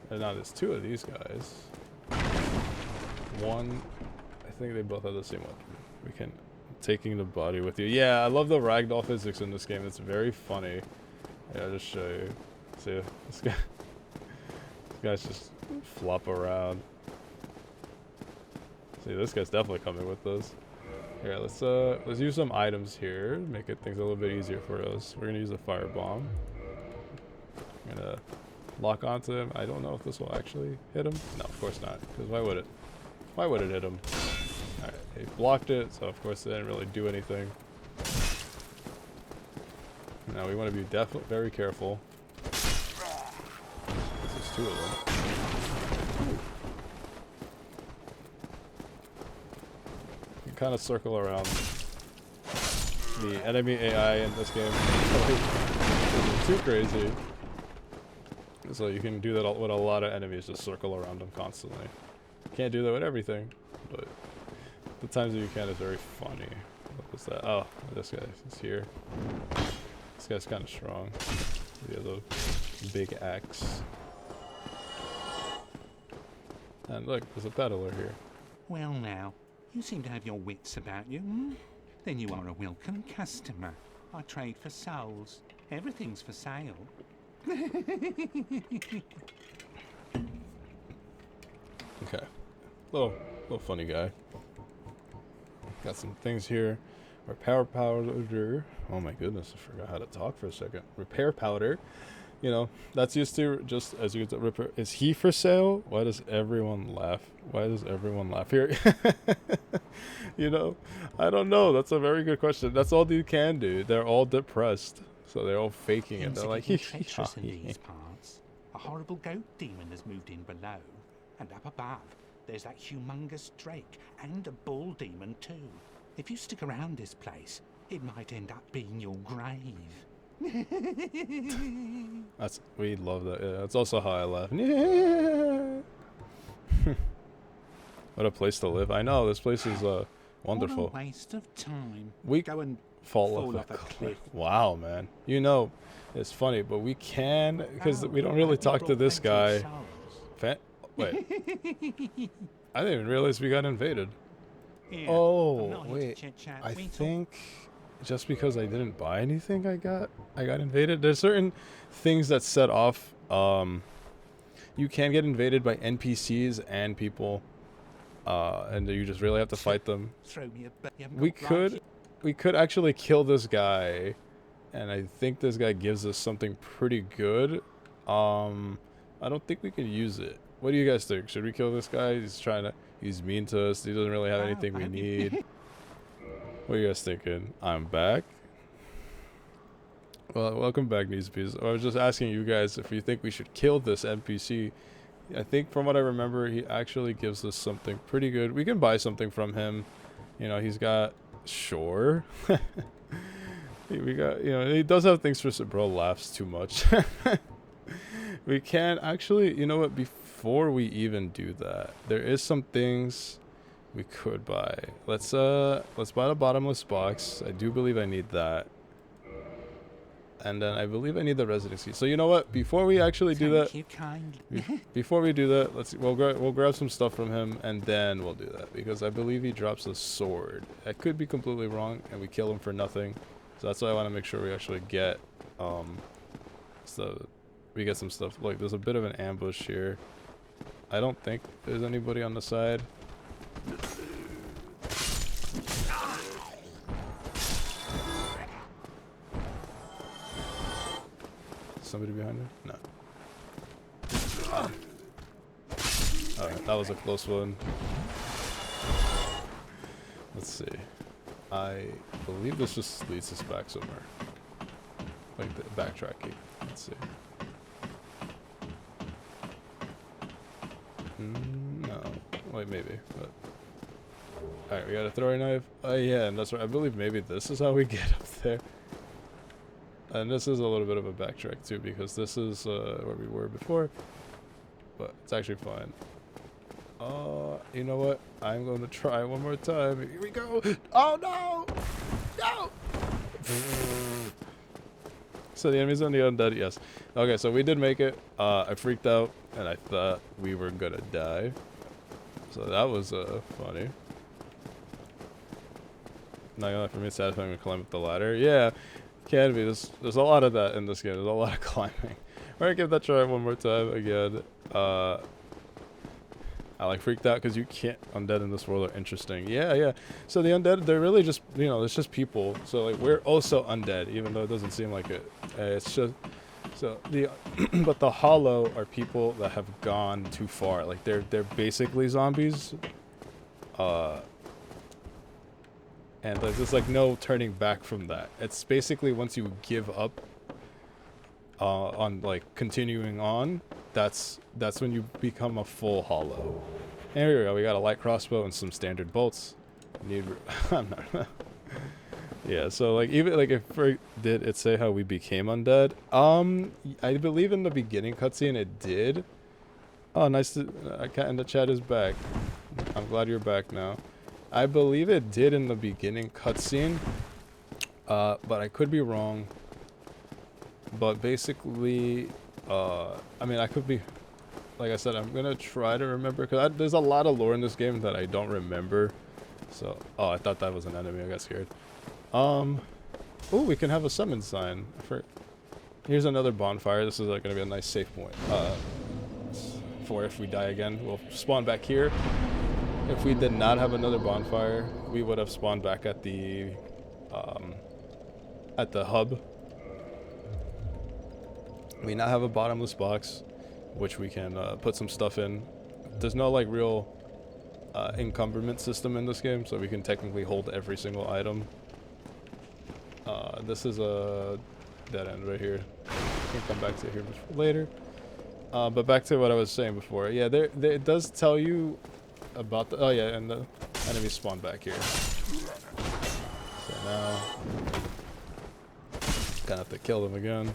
And now there's two of these guys. One, I think they both have the same weapon. We can... Taking the body with you. Yeah, I love the ragdoll physics in this game. It's very funny. Yeah, I'll just show you. See, this guy's just flop around. See, this guy's definitely coming with us. Here, let's use some items here, make things a little bit easier for us. We're gonna use a firebomb. I'm gonna lock onto him. I don't know if this will actually hit him. No, of course not. Because why would it? Why would it hit him? Alright, he blocked it, so of course it didn't really do anything. Now we want to be very careful. There's two of them. You can kind of circle around the enemy AI in this game. It's too crazy. So you can do that with a lot of enemies, just circle around them constantly. Can't do that with everything, but the times that you can is very funny. What was that? Oh, this guy is here. This guy's kind of strong. He has a big axe. And look, there's a peddler here. Well now, you seem to have your wits about you, hmm? Then you are a welcome customer. I trade for souls. Everything's for sale. Okay. Little funny guy. Got some things here. Repair powder. Oh my goodness, I forgot how to talk for a second. Repair powder. You know, that's used to just as you get repair. Is he for sale? Why does everyone laugh? Why does everyone laugh here? You know, I don't know. That's a very good question. That's all they can do. They're all depressed, so they're all faking it. They're like, treacherous in these parts. A horrible goat demon has moved in below, and up above, there's that humongous drake and a bull demon too. If you stick around this place, it might end up being your grave. We love that. Yeah, that's also how I laugh. Yeah. What a place to live. I know, this place is wonderful. What a waste of time. We go and fall off a cliff. Wow, man. You know, it's funny, but we can, because we don't really talk to this guy. Wait. I didn't even realize we got invaded. Here, Oh, wait. I think just because I didn't buy anything, I got invaded. There's certain things that set off. You can get invaded by NPCs and people, and you just really have to fight them. We could actually kill this guy, and I think this guy gives us something pretty good. I don't think we could use it. What do you guys think? Should we kill this guy? He's mean to us. He doesn't really have anything we need. What are you guys thinking? I'm back. Well, welcome back, Neespees. I was just asking you guys if you think we should kill this NPC. I think from what I remember, he actually gives us something pretty good. We can buy something from him. You know, he's got... Sure. We got... You know, he does have things for... Bro laughs too much. We can actually... You know what? Before we even do that, there is some things we could buy. Let's buy the bottomless box. I do believe I need that. And then I believe I need the residency. So you know what? Before we actually do that, Thank you kindly. before we do that, let's see. We'll grab some stuff from him, and then we'll do that because I believe he drops a sword. I could be completely wrong, and we kill him for nothing. So that's why I want to make sure we actually get so we get some stuff. Like there's a bit of an ambush here. I don't think there's anybody on the side. Somebody behind me? No. Alright, that was a close one. Let's see. I believe this just leads us back somewhere. Like the backtracking. Let's see. No. Wait, maybe. But alright, we got a throwing knife. Oh yeah, and that's right. I believe maybe this is how we get up there. And this is a little bit of a backtrack too, because this is where we were before. But it's actually fine. You know what? I'm going to try one more time. Here we go. Oh no! No! So the enemies on the undead, yes. Okay, so we did make it. I freaked out and I thought we were gonna die. So that was funny. Not gonna lie, for me it's satisfying to climb up the ladder. Yeah, can be. There's a lot of that in this game. There's a lot of climbing. We're gonna give that try one more time again. I like freaked out because you can't. Undead in this world are interesting. Yeah. So the undead, they're really just, you know, it's just people. So like we're also undead, even though it doesn't seem like it. It's just so the but the hollow are people that have gone too far. Like they're basically zombies. And like there's like no turning back from that. It's basically once you give up on like continuing on, that's when you become a full hollow. And here we go. We got a light crossbow and some standard bolts. I'm not. Yeah. So like even like if did it say how we became undead? I believe in the beginning cutscene it did. Oh, nice to. Cat in the chat is back. I'm glad you're back now. I believe it did in the beginning cutscene. But I could be wrong. But basically, I mean, I could be, like I said, I'm going to try to remember, because there's a lot of lore in this game that I don't remember. So, oh, I thought that was an enemy. I got scared. Oh, we can have a summon sign. Here's another bonfire. This is going to be a nice safe point. For if we die again, we'll spawn back here. If we did not have another bonfire, we would have spawned back at the hub. We now have a bottomless box, which we can put some stuff in. There's no like real encumberment system in this game, so we can technically hold every single item. This is a dead end right here. We can come back to here later. But back to what I was saying before. Yeah, it does tell you about the. Oh yeah, and the enemies spawn back here. So now, gonna have to kill them again.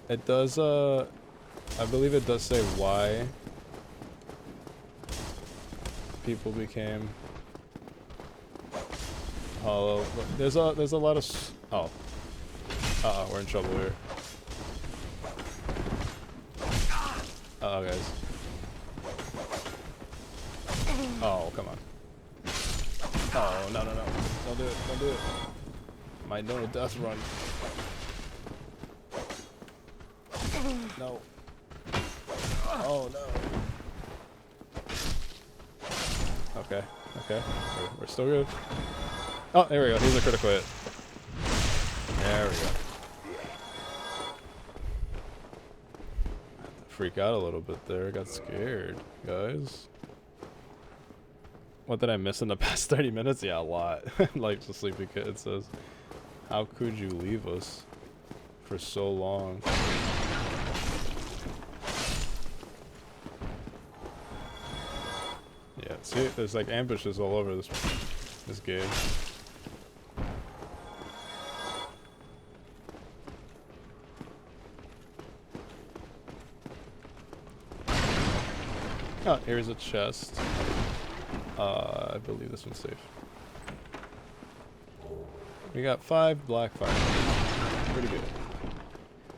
It does, I believe it does say why people became hollow. There's a lot of we're in trouble here. Guys. Oh, come on. Oh, no. Don't do it. My no death run. No. Oh no. Okay. We're still good. Oh, there we go. Here's a critical hit. There we go. Freak out a little bit there. I got scared, guys. What did I miss in the past 30 minutes? Yeah, a lot. Like the sleepy kid says. How could you leave us for so long? Yeah, see, there's like ambushes all over this game. Oh, here's a chest. I believe this one's safe. We got 5 black fire. Pretty good.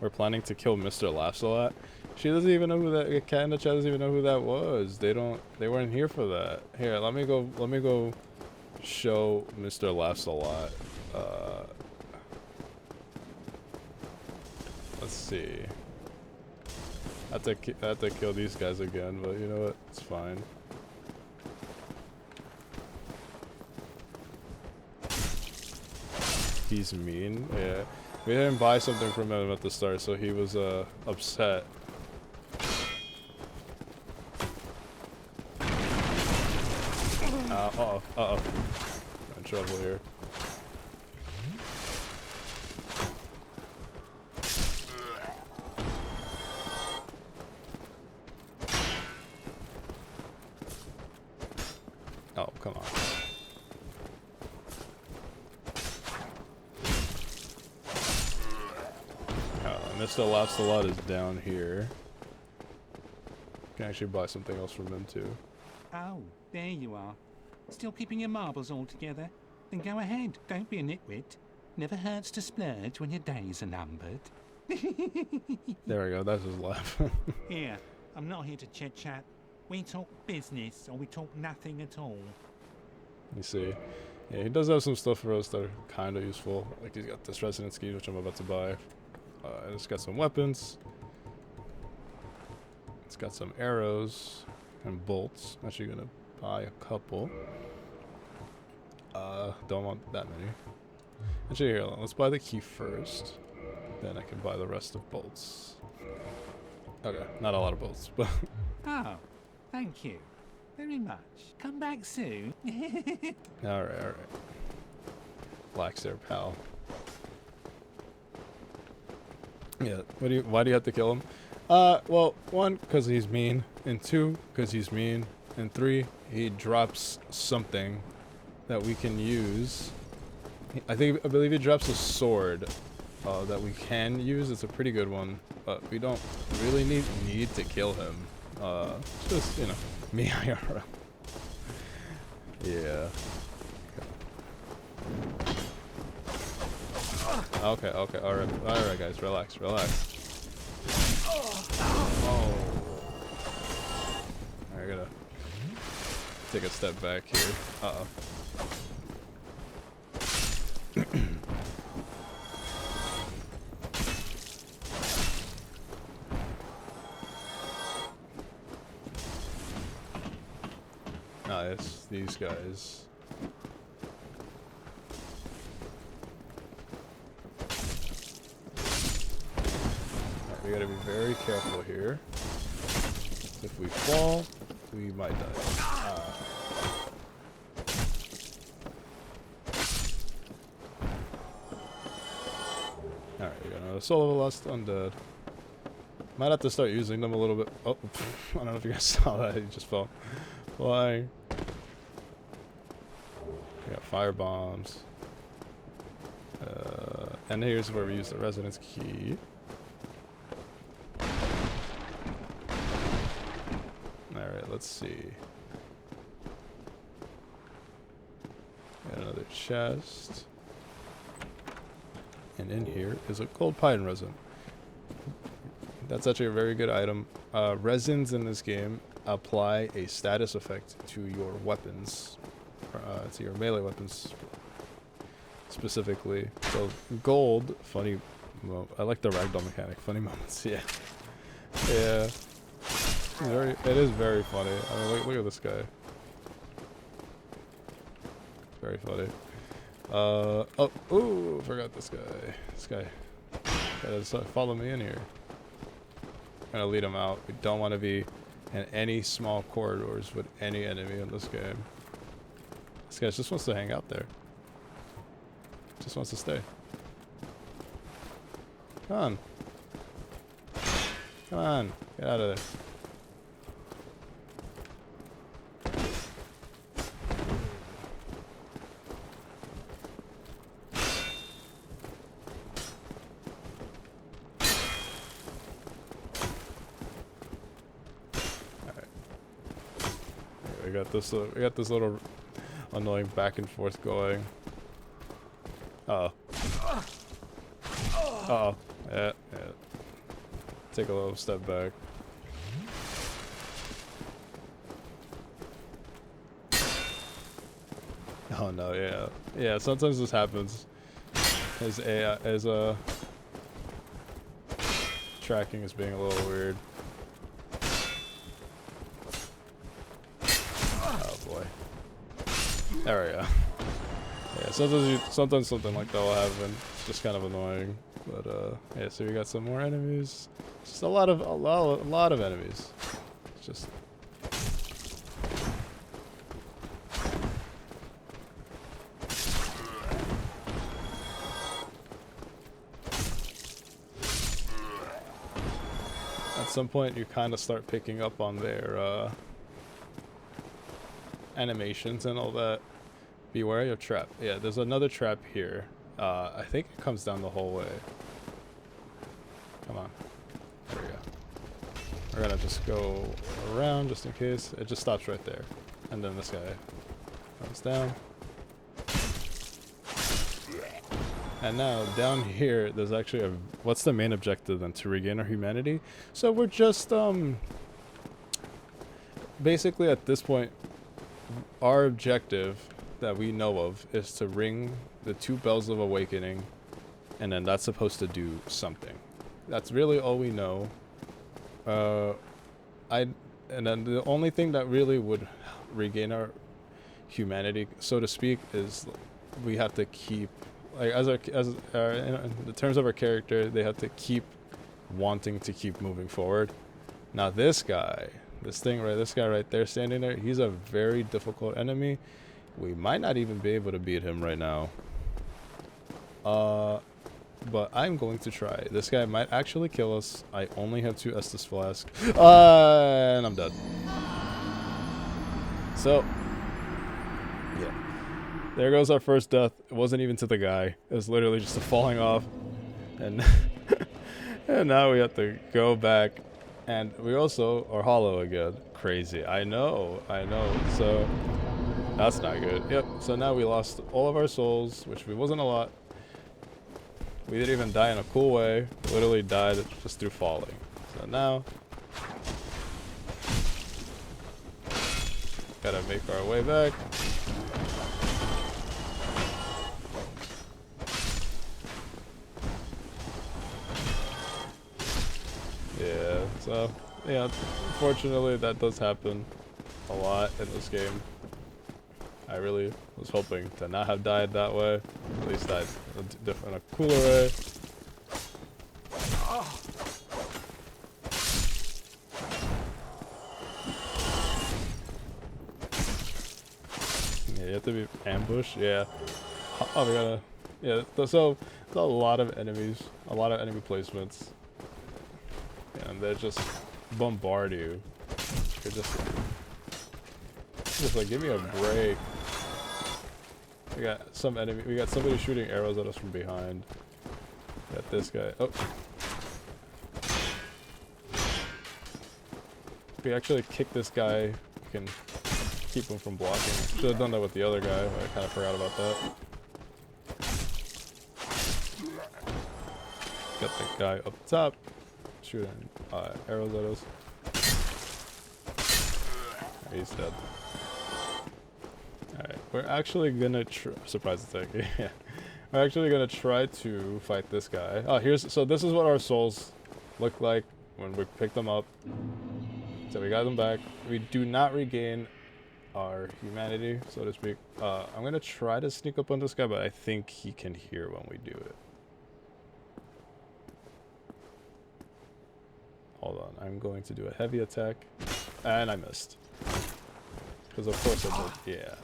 We're planning to kill Mr. Laughs a Lot. She doesn't even know who that. The cat in the chat doesn't even know who that was. They weren't here for that. Here, let me go show Mr. Laughs a Lot. Let's see. I have to kill these guys again, but you know what? It's fine. He's mean. Yeah. We didn't buy something from him at the start, so he was upset. Uh-oh. I'm in trouble here. Oh, come on. Mr. Laughs a Lot is down here. Can actually buy something else from him too. Oh, there you are. Still keeping your marbles all together? Then go ahead, don't be a nitwit. Never hurts to splurge when your days are numbered. There we go, that's his laugh. Here, I'm not here to chit-chat. We talk business, or we talk nothing at all. You see. Yeah, he does have some stuff for us that are kind of useful. Like he's got this resonance key, which I'm about to buy. It's got some weapons. It's got some arrows and bolts. Actually gonna buy a couple. Don't want that many. Actually, here, let's buy the key first. Then I can buy the rest of bolts. Okay, not a lot of bolts, but... Oh, thank you very much. Come back soon. Alright. Relax there, pal. Yeah, why do you have to kill him? Well, 1, because he's mean, and 2, because he's mean, and 3, he drops something that we can use. I believe he drops a sword that we can use. It's a pretty good one, but we don't really need to kill him. It's just, you know, me IRL. Yeah. Okay, alright guys, relax. Oh. I gotta take a step back here. Uh-oh. It's these guys. We gotta be very careful here. If we fall, we might die. Alright, we got another Soul of a Lust Undead. Might have to start using them a little bit. Oh, I don't know if you guys saw that. He just fell. Flying. We got fire bombs. And here's where we use the resonance key. Alright, let's see. Got another chest. And in here is a gold pine resin. That's actually a very good item. Resins in this game apply a status effect to your weapons. To your melee weapons specifically. So gold, funny, well, I like the ragdoll mechanic. Funny moments, yeah. Yeah. It is very funny. I mean, look at this guy. Very funny. Ooh, forgot this guy. This guy gotta follow me in here. Gonna lead him out. We don't want to be in any small corridors with any enemy in this game. This guy just wants to hang out there. Just wants to stay. Come on. Come on. Get out of there. We got this little annoying back and forth going. Uh-oh. Uh-oh. Yeah, yeah. Take a little step back. Oh no, yeah. Yeah, sometimes this happens. His AI, his tracking is being a little weird. Oh boy. There we go. Yeah, sometimes something like that will happen. It's just kind of annoying. But yeah, so we got some more enemies. Just a lot of enemies. It's just at some point you kind of start picking up on their animations and all that. Be wary of trap. Yeah, there's another trap here. I think it comes down the whole way. Come on. There we go. We're gonna just go around just in case. It just stops right there. And then this guy comes down. And now down here, there's actually a... What's the main objective then? To regain our humanity? So we're just, basically at this point, our objective that we know of is to ring the 2 bells of awakening, and then that's supposed to do something. That's really all we know. And then the only thing that really would regain our humanity, so to speak, is we have to keep, like, in the terms of our character, they have to keep wanting to keep moving forward. Now this guy, this guy right there standing there, he's a very difficult enemy. We might not even be able to beat him right now. But I'm going to try. This guy might actually kill us. I only have 2 Estus Flask. And I'm dead. So, yeah. There goes our first death. It wasn't even to the guy. It was literally just a falling off. And, and now we have to go back. And we also are hollow again. Crazy. I know. So... That's not good. Yep, so now we lost all of our souls, which wasn't a lot. We didn't even die in a cool way. Literally died just through falling. So now... Gotta make our way back. Yeah, so... Yeah, unfortunately that does happen a lot in this game. I really was hoping to not have died that way. At least died in a cooler way. Yeah, you have to be ambushed. Yeah. Oh, we gotta. Yeah. So there's a lot of enemies, a lot of enemy placements, and they just bombard you. You're just like, give me a break. We got some enemy. We got somebody shooting arrows at us from behind. Got this guy. Oh. If we actually kick this guy, we can keep him from blocking. Should have done that with the other guy, but I kind of forgot about that. Got the guy up top, shooting arrows at us. He's dead. Alright, we're actually gonna surprise attack. Yeah. We're actually gonna try to fight this guy. Oh, so this is what our souls look like when we pick them up. So we got them back. We do not regain our humanity, so to speak. I'm gonna try to sneak up on this guy, but I think he can hear when we do it. Hold on, I'm going to do a heavy attack, and I missed. Because of course I did, yeah.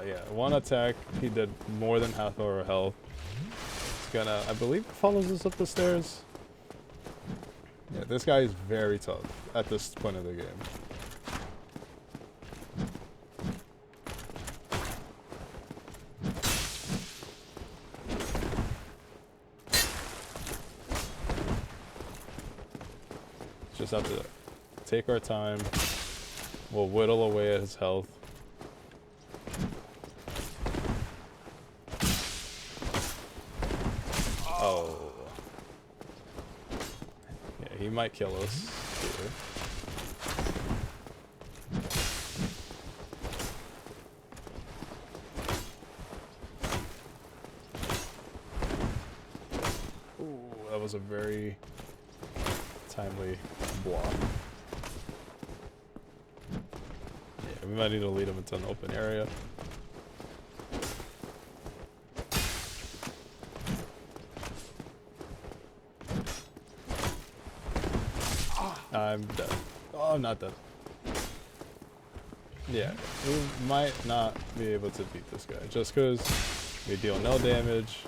Yeah, one attack, he did more than half of our health. It's gonna, I believe, follows us up the stairs. Yeah, this guy is very tough at this point of the game. Just have to take our time. We'll whittle away at his health. might kill us here. Ooh, that was a very timely block. Yeah, we might need to lead him into an open area. I'm dead. Oh, I'm not dead. Yeah, we might not be able to beat this guy just because we deal no damage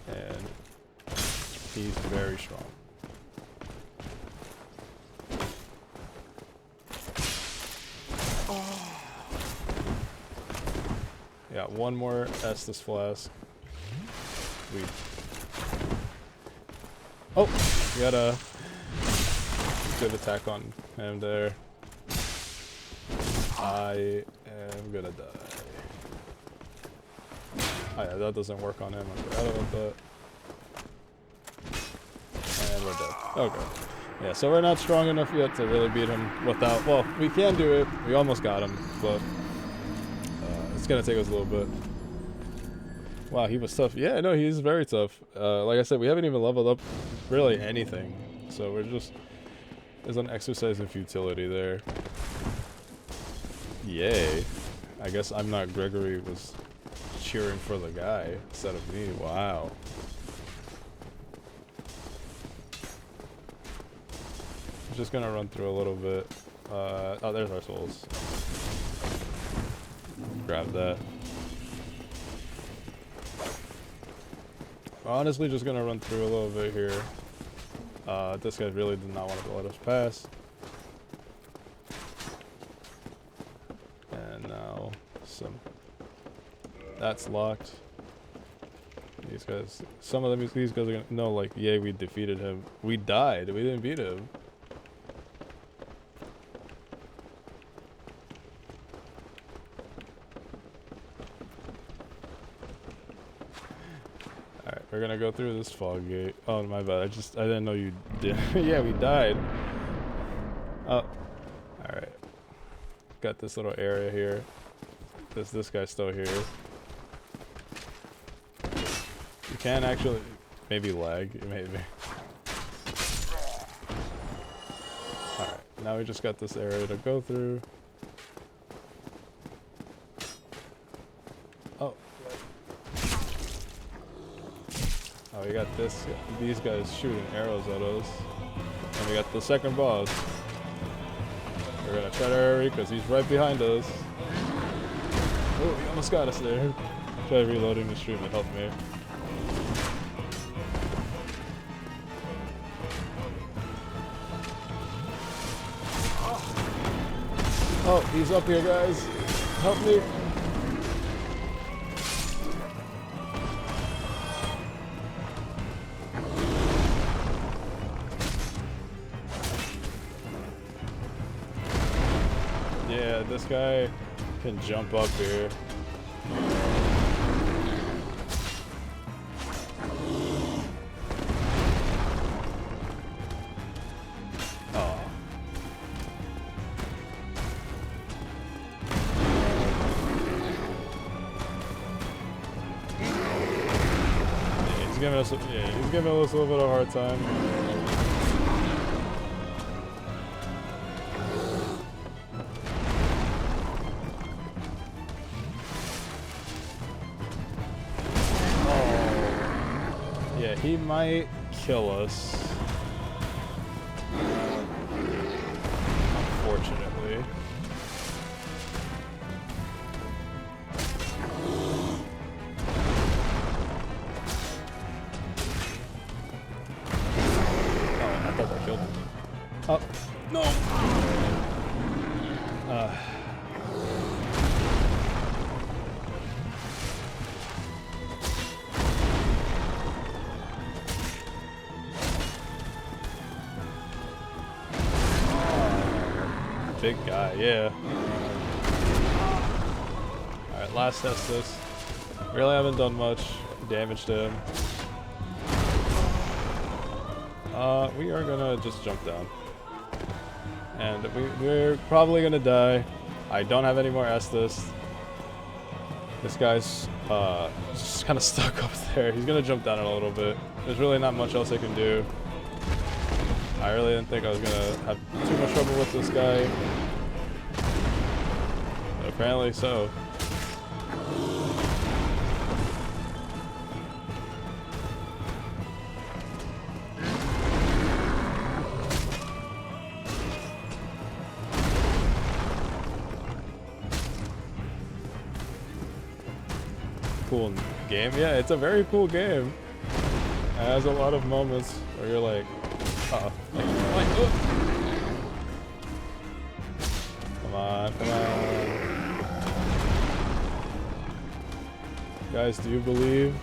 and he's very strong. Yeah, one more Estus flask. Oh, we got a good attack on him there. I am gonna die. Oh yeah, that doesn't work on him. I forgot about that. And we're dead. Okay. Yeah, so we're not strong enough yet to really beat him without... Well, we can do it. We almost got him, but it's gonna take us a little bit. Wow, he was tough. Yeah, no, he's very tough. Like I said, we haven't even leveled up really anything. So we're just... There's an exercise in futility there. Yay. I guess I'm not Gregory was cheering for the guy instead of me. Wow. I'm just gonna run through a little bit. Oh, there's our souls. Grab that. Honestly, just gonna run through a little bit here. This guy really did not want to let us pass. And now that's locked. These guys, some of them, these guys are gonna know, like, yeah, we defeated him. We died. We didn't beat him. Alright, we're gonna go through this fog gate. Oh, my bad. I didn't know you did. Yeah, we died. Oh. Alright. Got this little area here. This guy's still here. You can actually maybe lag, maybe. Alright, now we just got this area to go through. Oh. Oh, we got these guys shooting arrows at us. And we got the second boss. We're gonna try to hurry because he's right behind us. Oh, he almost got us there. Try reloading the stream to help me. Oh, he's up here, guys. Help me. Yeah, this guy can jump up here. Oh. Yeah, he's giving us a little bit of a hard time. He might kill us. Unfortunately. Oh, I thought that killed him. Oh, no! Big guy, yeah. Alright, last Estus. Really haven't done much damage to him. We are gonna just jump down. And we're probably gonna die. I don't have any more Estus. This guy's just kind of stuck up there. He's gonna jump down in a little bit. There's really not much else I can do. I really didn't think I was gonna have too much trouble with this guy. But apparently so. Cool game. Yeah, it's a very cool game. It has a lot of moments where you're like, come on, come on. Guys, do you believe?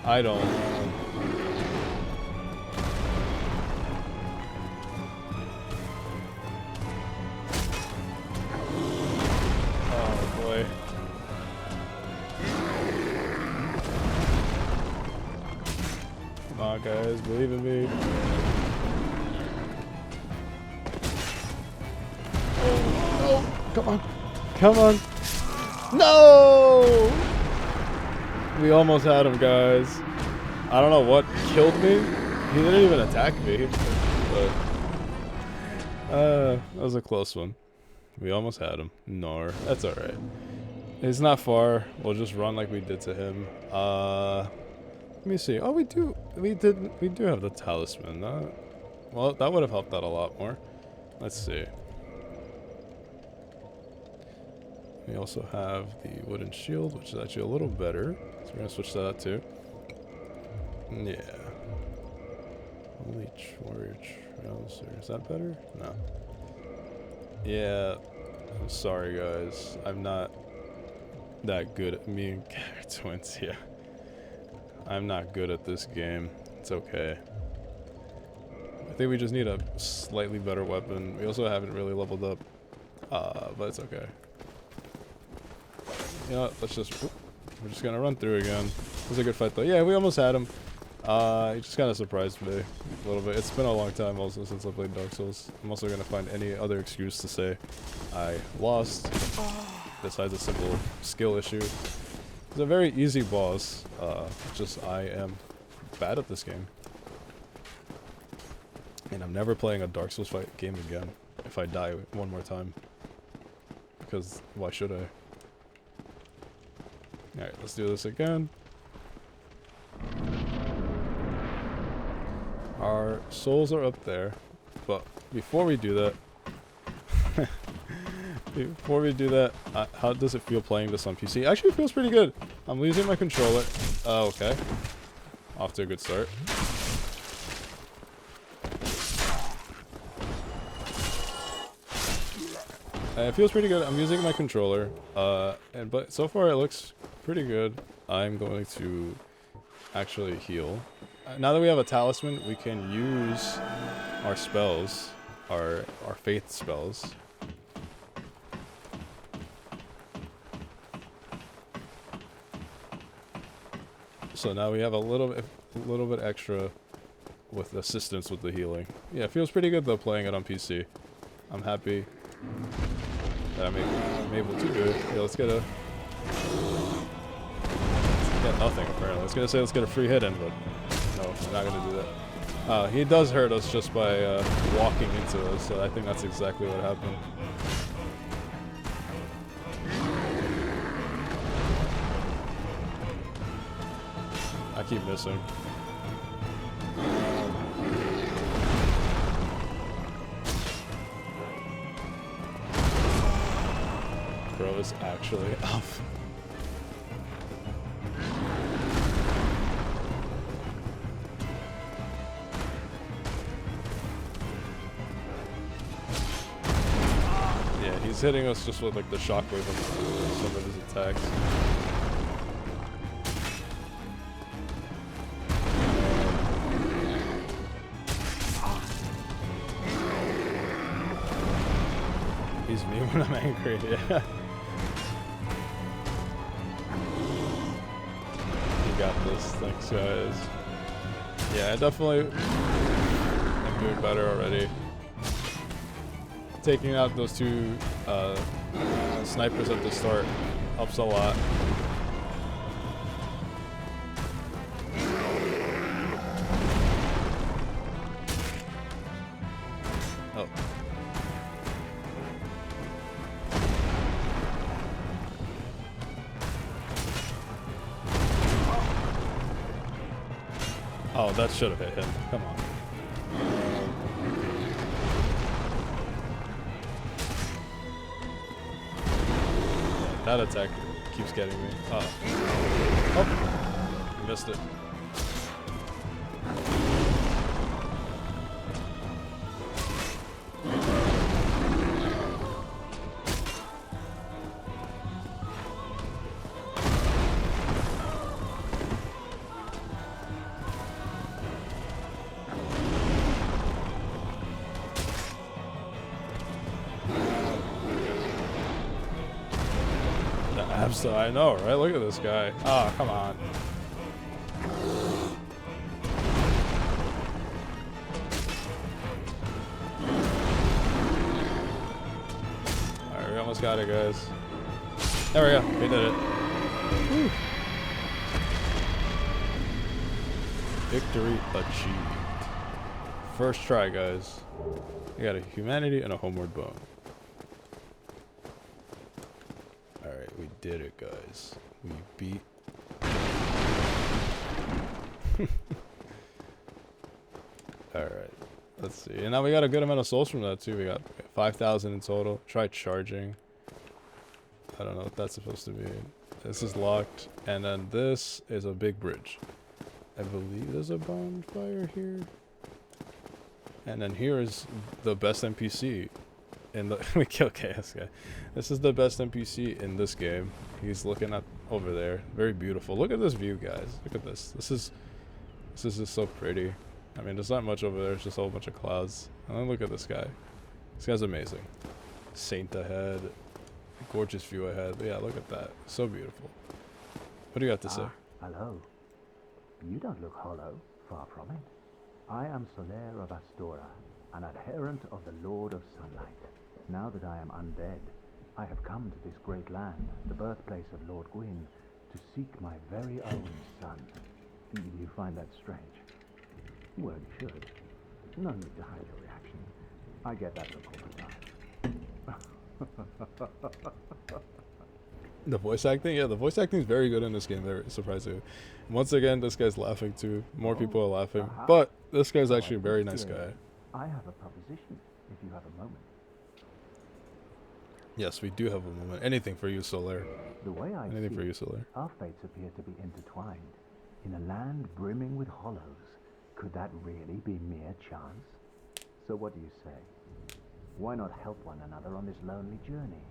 I don't. Oh boy. Come on, guys, believe in me. Oh, no! Come on! Come on! No! We almost had him, guys. I don't know what killed me. He didn't even attack me. But, that was a close one. We almost had him. No, that's alright. He's not far. We'll just run like we did to him. Let me see. Oh, we do have the talisman. Well, that would have helped out a lot more. Let's see. We also have the wooden shield, which is actually a little better. So we're gonna switch that out too. Yeah. Holy warrior trails. Is that better? No. Yeah. I'm sorry, guys. I'm not that good at me and twins. Yeah. I'm not good at this game. It's okay. I think we just need a slightly better weapon. We also haven't really leveled up. But it's okay. You know what? We're just gonna run through again. It was a good fight though. Yeah, we almost had him. He just kind of surprised me a little bit. It's been a long time also since I played Dark Souls. I'm also gonna find any other excuse to say I lost, besides a simple skill issue. It's a very easy boss. Just I am bad at this game. And I'm never playing a Dark Souls fight game again if I die one more time. Because why should I? Alright, let's do this again. Our souls are up there. But before we do that... how does it feel playing this on PC? Actually, it feels pretty good. I'm losing my controller. Oh, okay. Off to a good start. It feels pretty good. I'm using my controller. But so far it looks pretty good. I'm going to actually heal. Now that we have a talisman, we can use our spells, our faith spells. So now we have a little bit extra with assistance with the healing. Yeah, it feels pretty good though playing it on PC. I'm happy that I'm able to do it. Yeah, let's get nothing apparently. I was gonna say let's get a free hit in, but no, we're not gonna do that. He does hurt us just by walking into us, so I think that's exactly what happened. I keep missing. Bro is actually up. Yeah, he's hitting us just with like the shockwave of some of his attacks. He's me when I'm angry, yeah. You got this, thanks guys. Yeah, I definitely am doing better already. Taking out those two snipers at the start helps a lot. Oh. Oh, that should have hit him. Come on. That attack keeps getting me. Oh. Missed it. So I know, right? Look at this guy. Oh, come on. Alright, we almost got it, guys. There we go. We did it. Whew. Victory achieved. First try, guys. We got a humanity and a homeward bone. Alright, we did it, guys. We beat... Alright, let's see. And now we got a good amount of souls from that, too. We got 5,000 in total. Try charging. I don't know what that's supposed to be. This is locked. And then this is a big bridge. I believe there's a bonfire here. And then here is the best NPC. In the we kill Chaos Guy. This is the best NPC in this game. He's looking up over there. Very beautiful. Look at this view, guys. Look at this. This is just so pretty. I mean, there's not much over there. It's just a whole bunch of clouds. And then look at this guy. This guy's amazing. Saint ahead. Gorgeous view ahead. Yeah, look at that. So beautiful. What do you have to say? Hello. You don't look hollow. Far from it. I am Soler of Astora, an adherent of the Lord of Sunlight. Now that I am undead, I have come to this great land, the birthplace of Lord Gwyn, to seek my very own son. Do you find that strange? Well, you should. No need to hide your reaction. I get that look all the time. The voice acting? Yeah, the voice acting is very good in this game, very surprisingly. Once again, this guy's laughing too. More people are laughing. But this guy's actually a very nice guy. I have a proposition, if you have a moment. Yes, we do have a moment. Anything for you, Soler. The way I Anything see for you, it, Soler. our fates appear to be intertwined. In a land brimming with hollows, could that really be mere chance? So what do you say? Why not help one another on this lonely journey?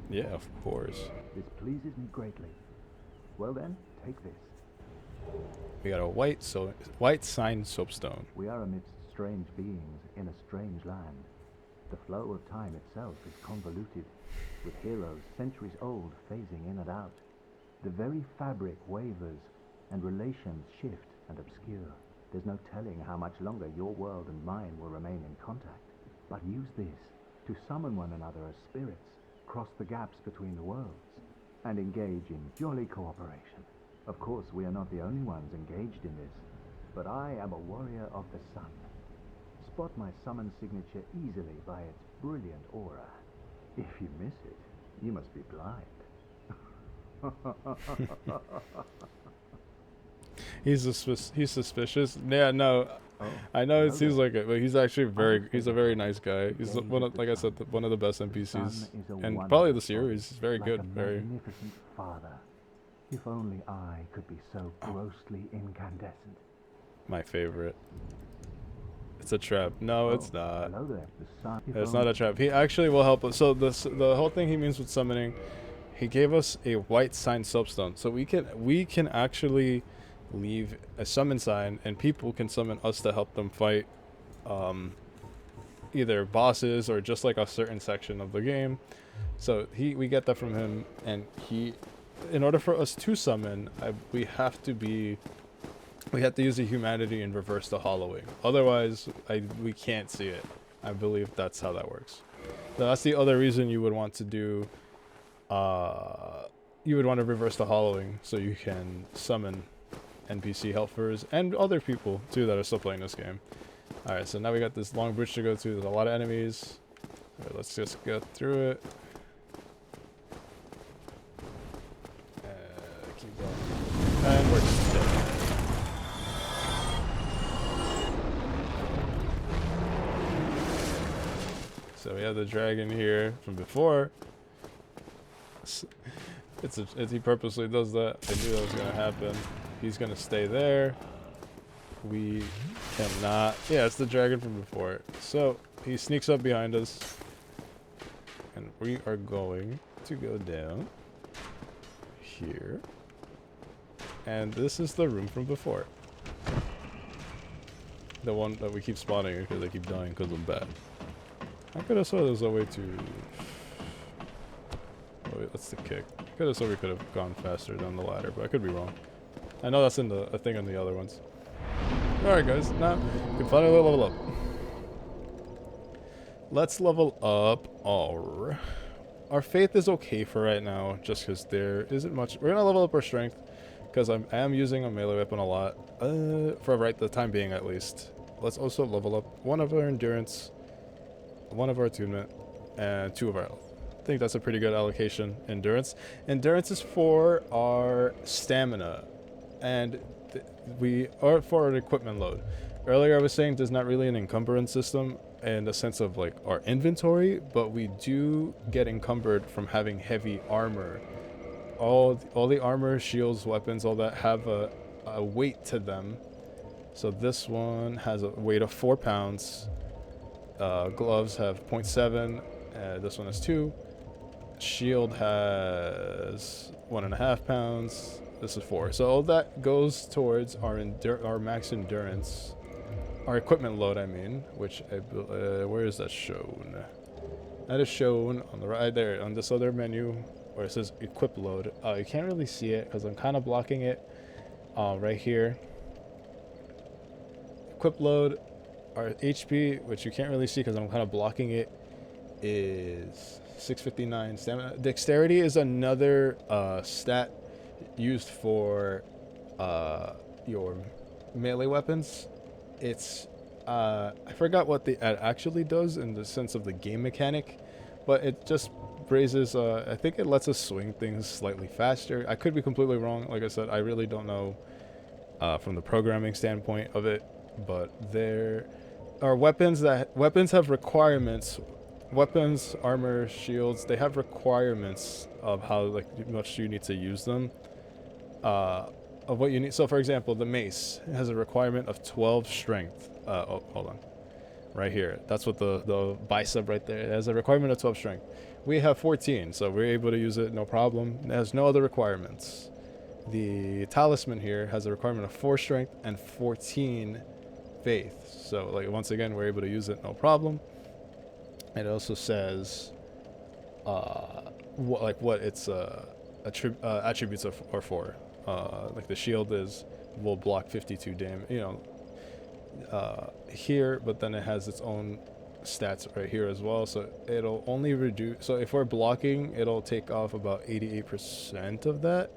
Yeah, of course. This pleases me greatly. Well then, take this. We got a white sign soapstone. We are amidst strange beings in a strange land. The flow of time itself is convoluted, with heroes centuries old phasing in and out. The very fabric wavers, and relations shift and obscure. There's no telling how much longer your world and mine will remain in contact. But use this to summon one another as spirits, cross the gaps between the worlds, and engage in jolly cooperation. Of course, we are not the only ones engaged in this, but I am a warrior of the sun. Spot my summon signature easily by its brilliant aura. If you miss it, you must be blind. He's suspicious. Yeah, no. I know it seems like it, but he's actually he's a very nice guy. He's one of, like I said, one of the best NPCs, and probably the series. He's very good. Very. Magnificent father. If only I could be so grossly incandescent. My favorite. It's a trap. No, it's not. Hello there. The sun. It's not a trap. He actually will help us. So the whole thing he means with summoning, he gave us a white sign soapstone, so we can actually leave a summon sign, and people can summon us to help them fight either bosses or just like a certain section of the game. So we get that from him, and in order for us to summon, we have to be We have to use the humanity and reverse the hollowing. Otherwise, we can't see it. I believe that's how that works. So that's the other reason you would want to do, you would want to reverse the hollowing so you can summon NPC helpers and other people too that are still playing this game. Alright, so now we got this long bridge to go to. There's a lot of enemies. Alright, let's just go through it. Keep going. And we're just dead. So we have the dragon here from before. He purposely does that. I knew that was gonna happen. He's gonna stay there. We cannot. Yeah, it's the dragon from before. So he sneaks up behind us, and we are going to go down here. And this is the room from before. The one that we keep spawning in because I keep dying because I'm bad. I could have saw there's a way to. Oh, wait, that's the kick. Could have saw we could have gone faster down the ladder, but I could be wrong. I know that's in a thing on the other ones. Alright guys, now we can finally level up. Let's level up our faith is okay for right now, just because there isn't much. We're gonna level up our strength, because I am using a melee weapon a lot, for the time being at least. Let's also level up one of our endurance, one of our attunement, and 2 of our health. I think that's a pretty good allocation. Endurance is for our stamina, and we are for an equipment load. Earlier I was saying there's not really an encumbrance system in the sense of like our inventory, but we do get encumbered from having heavy armor. All the armor, shields, weapons, all that have a weight to them. So this one has a weight of 4 pounds. Gloves have 0.7. This one has 2. Shield has 1.5 pounds. This is 4. So all that goes towards our max endurance, our equipment load. I mean, which where is that shown? That is shown on the right there on this other menu where it says equip load. You can't really see it because I'm kind of blocking it. Right here. Equip load. Our HP, which you can't really see because I'm kind of blocking it, is 659. Stamina. Dexterity is another stat used for your melee weapons. It's I forgot what it actually does in the sense of the game mechanic, but it just raises I think it lets us swing things slightly faster. I could be completely wrong. Like I said, I really don't know from the programming standpoint of it, but there are weapons have requirements. Weapons, armor, shields, they have requirements of how much you need to use them, of what you need. So for example, the mace has a requirement of 12 strength. Oh, hold on, right here, that's what the bicep right there, it has a requirement of 12 strength. We have 14, so we're able to use it no problem. It has no other requirements. The talisman here has a requirement of 4 strength and 14 faith, so once again we're able to use it no problem. It also says what its attributes are for. Like the shield will block 52 damage, here, but then it has its own stats right here as well, so it'll only reduce. So if we're blocking, it'll take off about 88% of that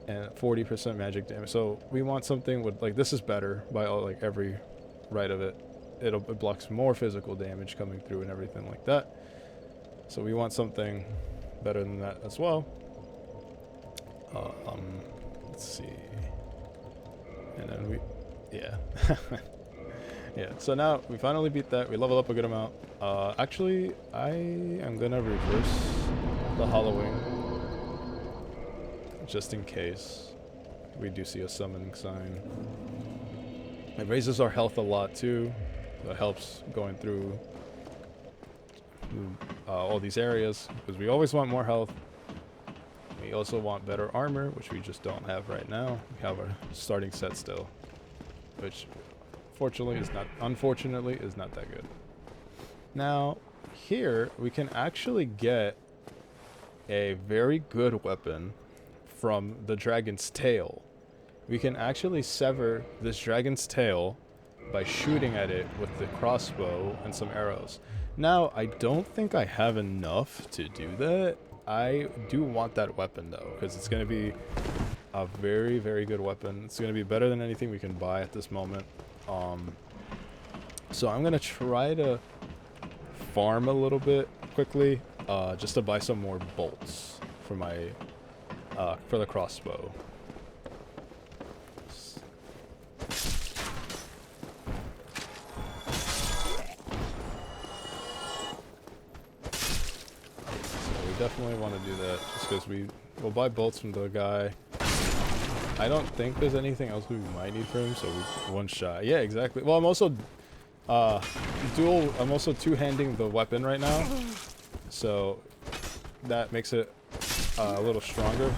and 40% magic damage. So we want something with this is better by every right of it. It blocks more physical damage coming through and everything like that. So we want something better than that as well. Let's see. And then yeah. Yeah, so now we finally beat that. We level up a good amount. Actually, I am gonna reverse the hollowing just in case we do see a summoning sign. It raises our health a lot too. That helps going through all these areas, because we always want more health. We also want better armor, which we just don't have right now. We have our starting set still, which unfortunately is not that good. Now here we can actually get a very good weapon from the dragon's tail, we can actually sever this dragon's tail by shooting at it with the crossbow and some arrows. Now, I don't think I have enough to do that. I do want that weapon though, because it's going to be a very, very good weapon. It's going to be better than anything we can buy at this moment. So I'm going to try to farm a little bit quickly, just to buy some more bolts for my, for the crossbow. Definitely want to do that just because we'll buy bolts from the guy. I don't think there's anything else we might need for him, so we one shot. Yeah, exactly. Well, I'm also I'm also two-handing the weapon right now, so that makes it a little stronger.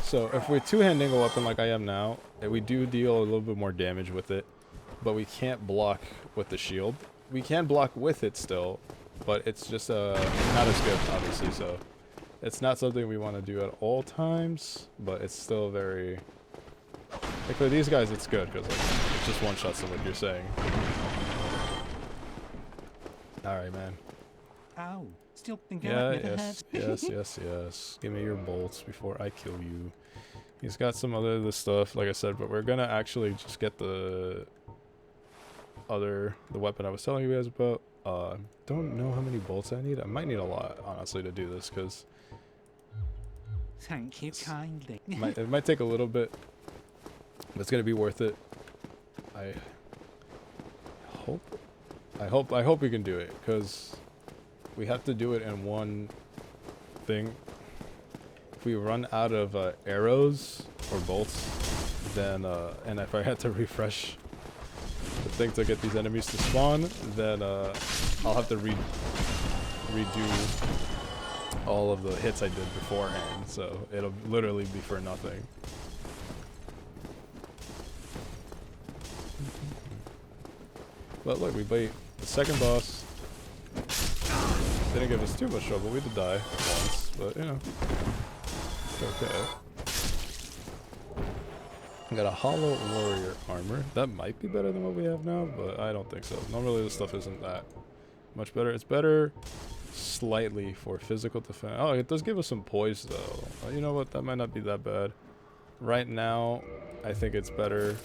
So if we're two-handing a weapon like I am now, we do deal a little bit more damage with it. But we can't block with the shield. We can block with it still, but it's just not as good, obviously. So it's not something we want to do at all times, but it's still very, like, for these guys it's good because like it just one shots them, like you're saying. All right, man. Oh, still thinking. Yeah, yes. Give me your bolts before I kill you. He's got some other stuff, like I said, but we're gonna actually just get the weapon I was telling you guys about. Don't know how many bolts I need. I might need a lot, honestly, to do this, because thank you kindly. It might take a little bit, but it's gonna be worth it. I hope we can do it, because we have to do it in one thing. If we run out of arrows or bolts, then and if I had to refresh the thing to get these enemies to spawn, then I'll have to redo all of the hits I did beforehand, so it'll literally be for nothing. But look, we beat the second boss. Didn't give us too much trouble. We did die once, but you know, it's okay. I got a hollow warrior armor. That might be better than what we have now, but I don't think so. Normally this stuff isn't that much better. It's better slightly for physical defense. Oh, it does give us some poise though. You know what? That might not be that bad. Right now, I think it's better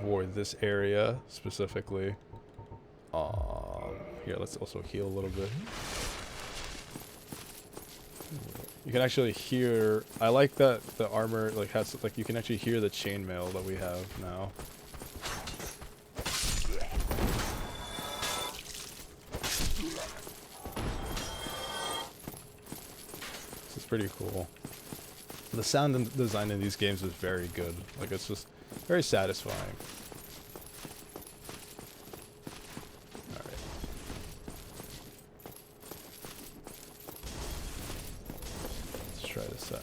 for this area specifically. Here, let's also heal a little bit. You can actually hear, I like that the armor like has, like, you can actually hear the chainmail that we have now. This is pretty cool. The sound and design in these games is very good. Like, it's just very satisfying.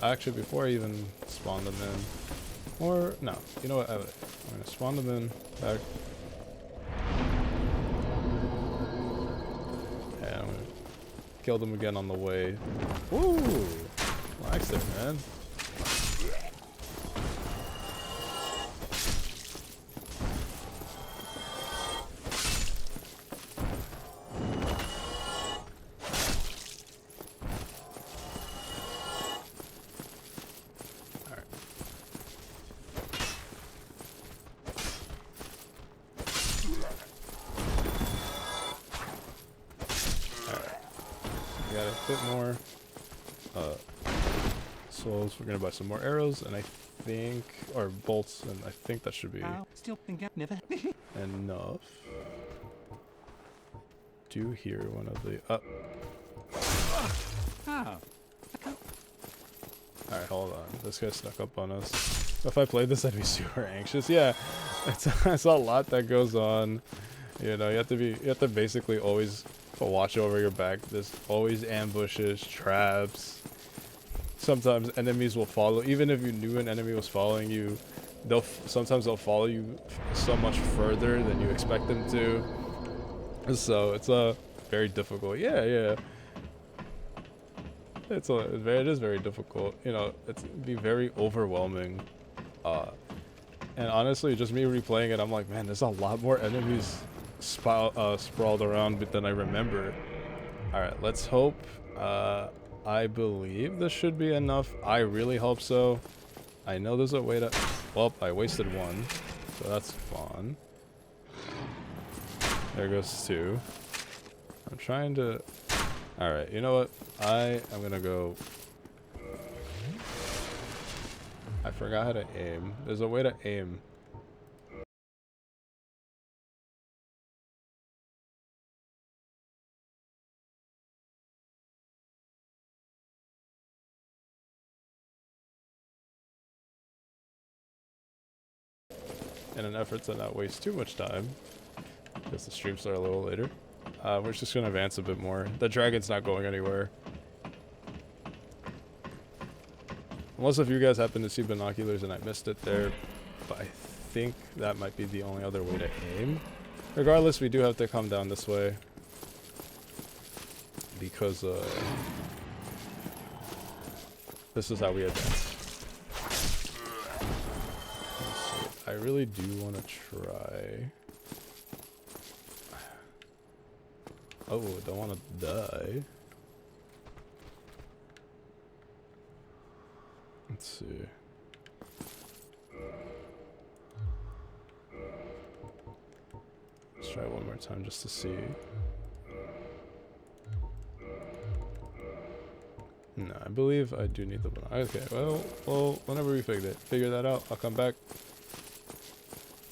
Actually, before I even spawn them in, or no, you know what? I'm gonna spawn them in back. And I'm gonna kill them again on the way. Woo! Relax there, man. Bit more souls. We're gonna buy some more arrows, and I think, or bolts, and I think that should be still think I've never enough. Do hear one of the Alright, hold on. This guy snuck up on us. If I played this, I'd be super anxious. Yeah, it's a lot that goes on. You know, you have to basically always watch over your back. There's always ambushes, traps. Sometimes enemies will follow. Even if you knew an enemy was following you, sometimes they'll follow you so much further than you expect them to. So it's very difficult. Yeah, yeah. It is very difficult. You know, it's be very overwhelming. And honestly, just me replaying it, I'm like, man, there's a lot more enemies sprawled around than I remember. All right, let's hope. I believe this should be enough. I really hope so. I know there's a way to... Well, I wasted one, so that's fun. There goes 2. I'm trying to... Alright, you know what? I am gonna go... I forgot how to aim. There's a way to aim. In an effort to not waste too much time, because the stream started a little later, we're just gonna advance a bit more. The dragon's not going anywhere. Unless if you guys happen to see binoculars and I missed it there, but I think that might be the only other way to aim. Regardless, we do have to come down this way, because this is how we advance. I really do want to try. Oh, don't want to die. Let's see. Let's try one more time just to see. No, I believe I do need the banana. Okay, well, whenever we figure that out, I'll come back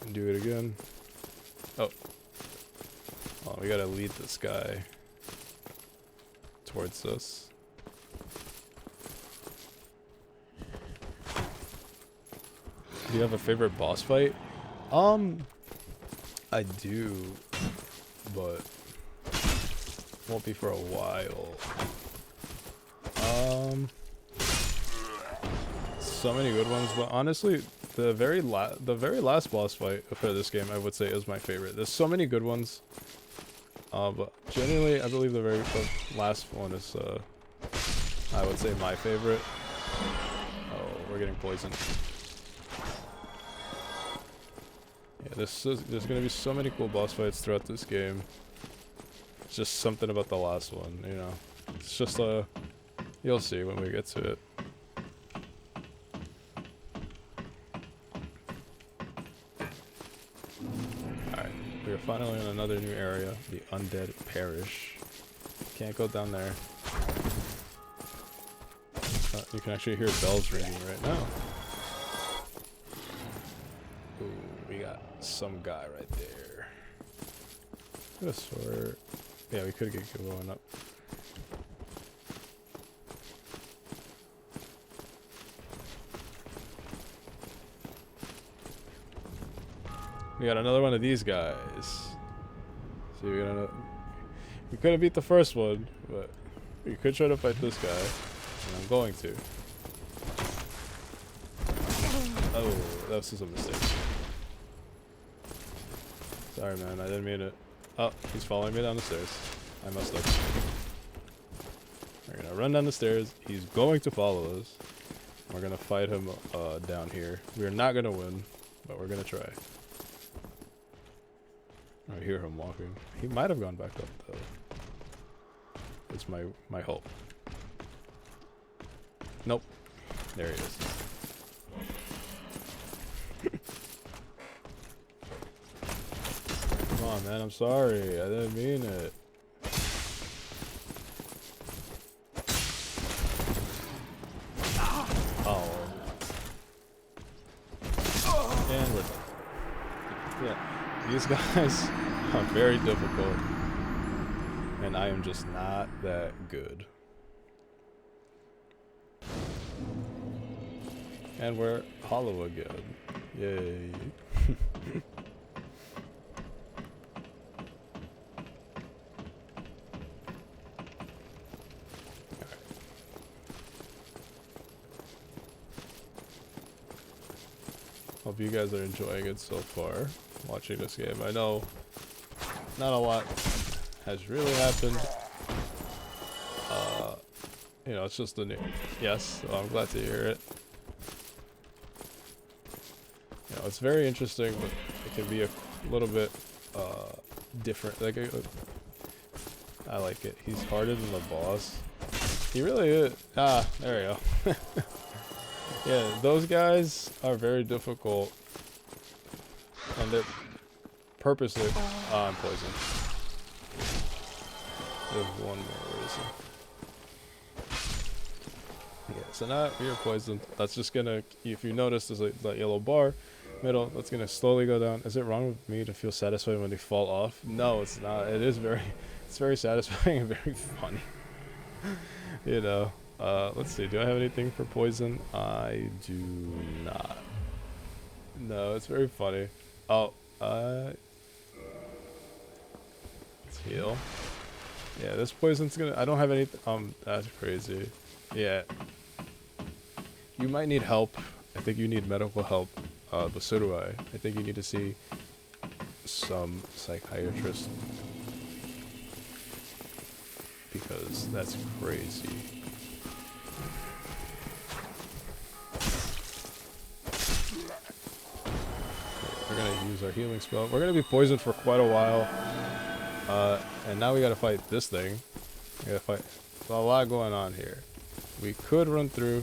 and do it again. Oh, we gotta lead this guy towards us. Do you have a favorite boss fight? I do, but won't be for a while. So many good ones, but honestly, the very last boss fight for this game, I would say, is my favorite. There's so many good ones, but genuinely, I believe the last one is, I would say, my favorite. Oh, we're getting poisoned. Yeah, there's gonna be so many cool boss fights throughout this game. It's just something about the last one, you know. It's just you'll see when we get to it. Alright, we are finally in another new area, the Undead Parish. Can't go down there. You can actually hear bells ringing right now. Ooh, we got some guy right there. Got a sword. Yeah, we could get going up. We got another one of these guys. See, we could have beat the first one, but we could try to fight this guy, and I'm going to. Oh, that was just a mistake. Sorry, man, I didn't mean it. Oh, he's following me down the stairs. I messed up. We're gonna run down the stairs. He's going to follow us. We're gonna fight him down here. We're not gonna win, but we're gonna try. I hear him walking. He might have gone back up though. It's my hope. Nope. There he is. Come on, man. I'm sorry. I didn't mean it. Oh. And we're done. Yeah. These guys are very difficult. And I am just not that good. And we're hollow again. Yay. Hope you guys are enjoying it so far, watching this game. I know not a lot has really happened. You know, it's just the new. Yes, well, I'm glad to hear it. You know, it's very interesting, but it can be a little bit different. Like, I like it. He's harder than the boss. He really is. Ah, there we go. Yeah, those guys are very difficult, and they're purposely. I'm poisoned. There's one more reason. Yeah, so now you're poisoned. That's just gonna, if you notice, there's like that yellow bar, middle, that's gonna slowly go down. Is it wrong with me to feel satisfied when they fall off? No, it's not. It is very, it's very satisfying and very funny. You know, let's see, do I have anything for poison? I do not. No, it's very funny. Oh, let's heal. Yeah, this poison's gonna, I don't have anything, that's crazy. Yeah. You might need help. I think you need medical help, but so do I. I think you need to see some psychiatrist. Because that's crazy. We're gonna use our healing spell. We're gonna be poisoned for quite a while. And now we gotta fight this thing. We gotta fight. There's a lot going on here. We could run through.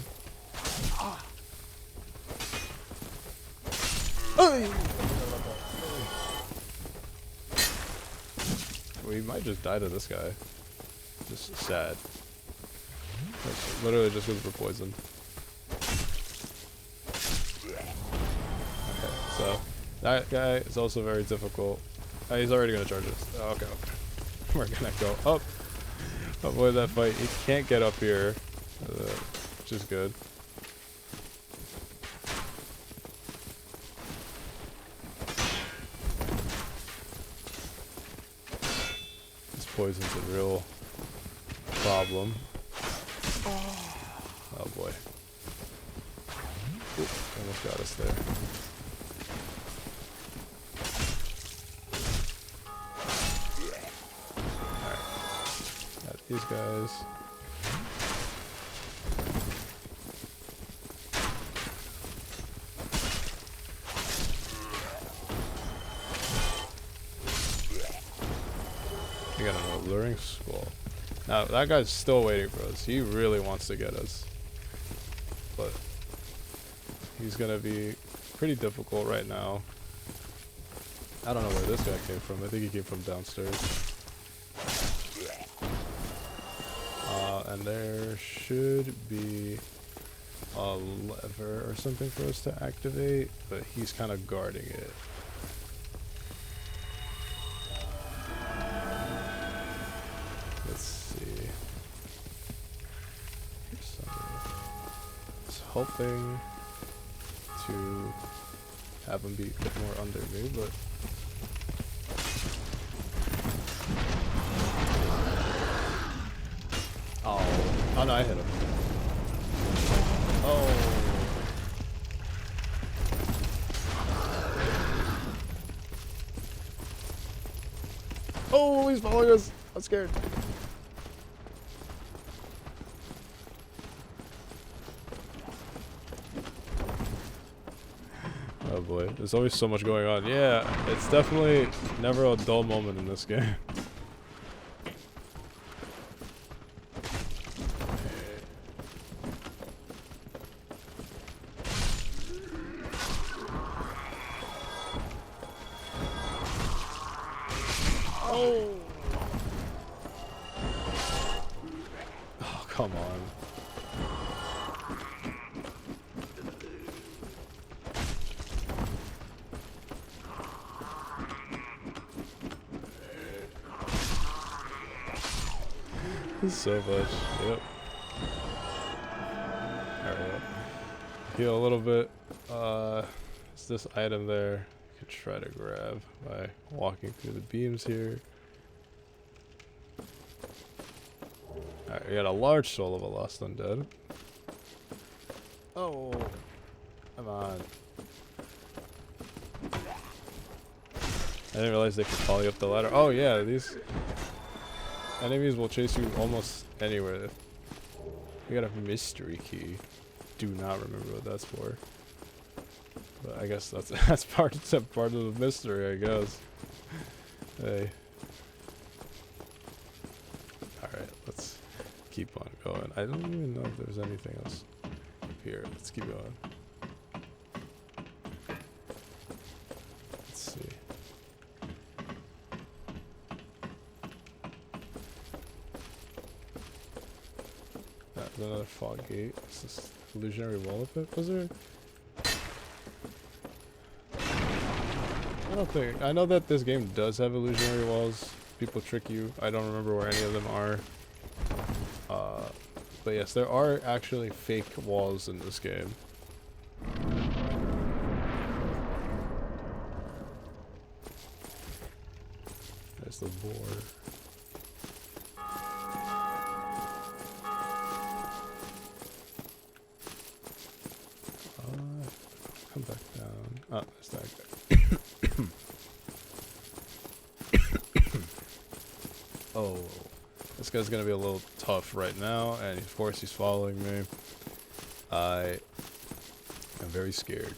We might just die to this guy. Just sad. It's literally just because we're poisoned. Okay, so that guy is also very difficult. He's already gonna charge us. Oh, okay. We're gonna go up. Avoid that fight. He can't get up here, which is good. This poison's a real problem. Oh boy. Ooh, almost got us there. Alright. Got these guys. We got an alluring skull. Now, that guy's still waiting for us. He really wants to get us. But he's gonna be pretty difficult right now. I don't know where this guy came from. I think he came from downstairs. And there should be a lever or something for us to activate, but he's kind of guarding it. Let's see. Here's something. I was hoping to have him be a bit more under me, but oh no, I hit him. Oh. Oh, he's following us. I'm scared. Oh boy, there's always so much going on. Yeah, it's definitely never a dull moment in this game. Oh! Oh, come on. So much. Yep. Alright. Heal a little bit. Is this item there? I could try to grab by walking through the beams here. Alright, we got a large soul of a lost undead. Oh, come on. I didn't realize they could follow you up the ladder. Oh yeah, these enemies will chase you almost anywhere. We got a mystery key. Do not remember what that's for. But I guess that's part of the mystery, I guess. Hey. Alright, let's keep on going. I don't even know if there's anything else here. Let's keep going. Let's see. That's another fog gate. Is this illusionary wall up it? Was there? I don't think. I know that this game does have illusionary walls. People trick you. I don't remember where any of them are. But yes, there are actually fake walls in this game. There's the board. Come back down. Oh, there's that guy. Oh, this guy's gonna be a little tough right now, and of course he's following me. I am very scared.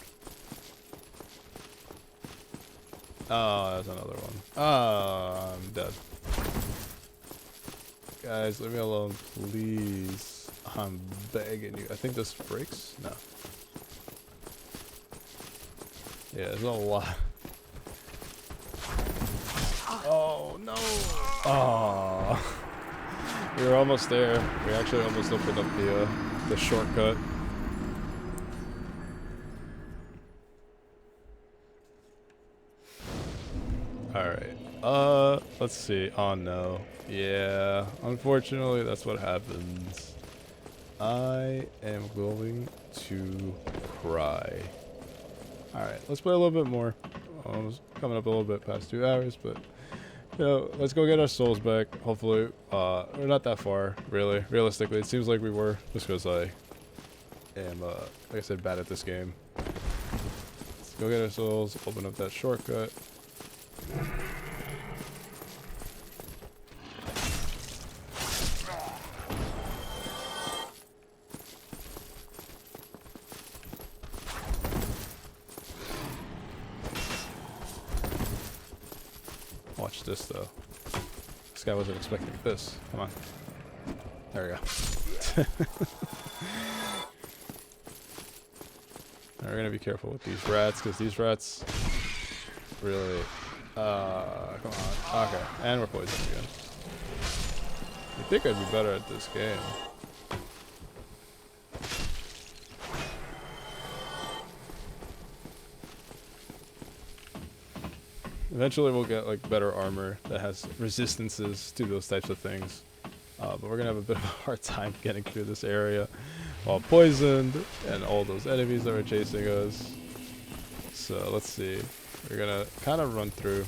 Oh, there's another one. Oh, I'm dead. Guys, leave me alone, please. I'm begging you. I think this breaks? No. Yeah, there's a lot. Oh, no. Oh. We were almost there. We actually almost opened up the shortcut. Alright. Let's see. Oh, no. Yeah. Unfortunately, that's what happens. I am going to cry. Alright, let's play a little bit more. Almost coming up a little bit past 2 hours, but you know, let's go get our souls back. Hopefully, we're not that far, really. Realistically, it seems like we were, just because I am, like I said, bad at this game. Let's go get our souls, open up that shortcut. Watch this though. This guy wasn't expecting this. Come on. There we go. We're gonna be careful with these rats, because these rats really come on. Okay. And we're poisoned again. You'd think I'd be better at this game. Eventually we'll get like better armor that has resistances to those types of things. But we're gonna have a bit of a hard time getting through this area while poisoned and all those enemies that are chasing us. So let's see. We're gonna kind of run through.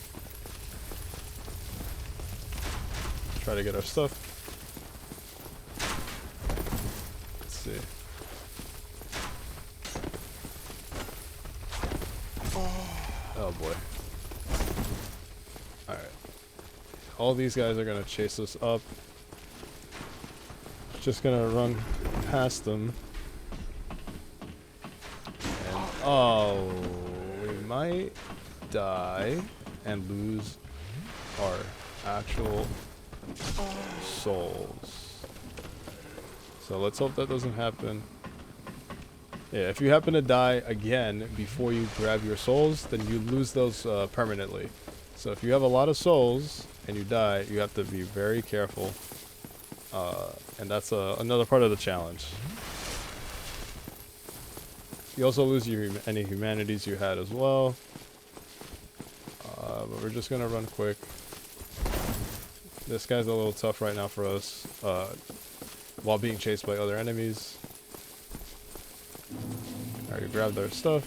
Try to get our stuff. Let's see. Oh boy. Alright. All these guys are gonna chase us up. Just gonna run past them. And oh, we might die and lose our actual souls. So let's hope that doesn't happen. Yeah, if you happen to die again before you grab your souls, then you lose those permanently. So if you have a lot of souls and you die, you have to be very careful. And that's another part of the challenge. You also lose any humanities you had as well. But we're just gonna run quick. This guy's a little tough right now for us, while being chased by other enemies. Alright, we grabbed our stuff.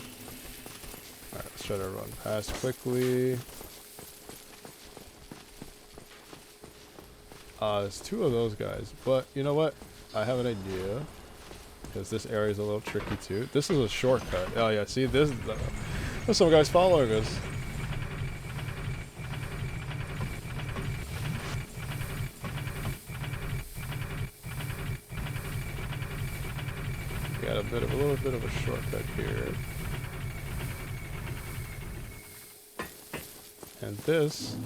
Alright, let's try to run past quickly. There's two of those guys, but you know what? I have an idea, because this area is a little tricky too. This is a shortcut. Oh yeah, see, there's some guys following us. a little bit of a shortcut here. And this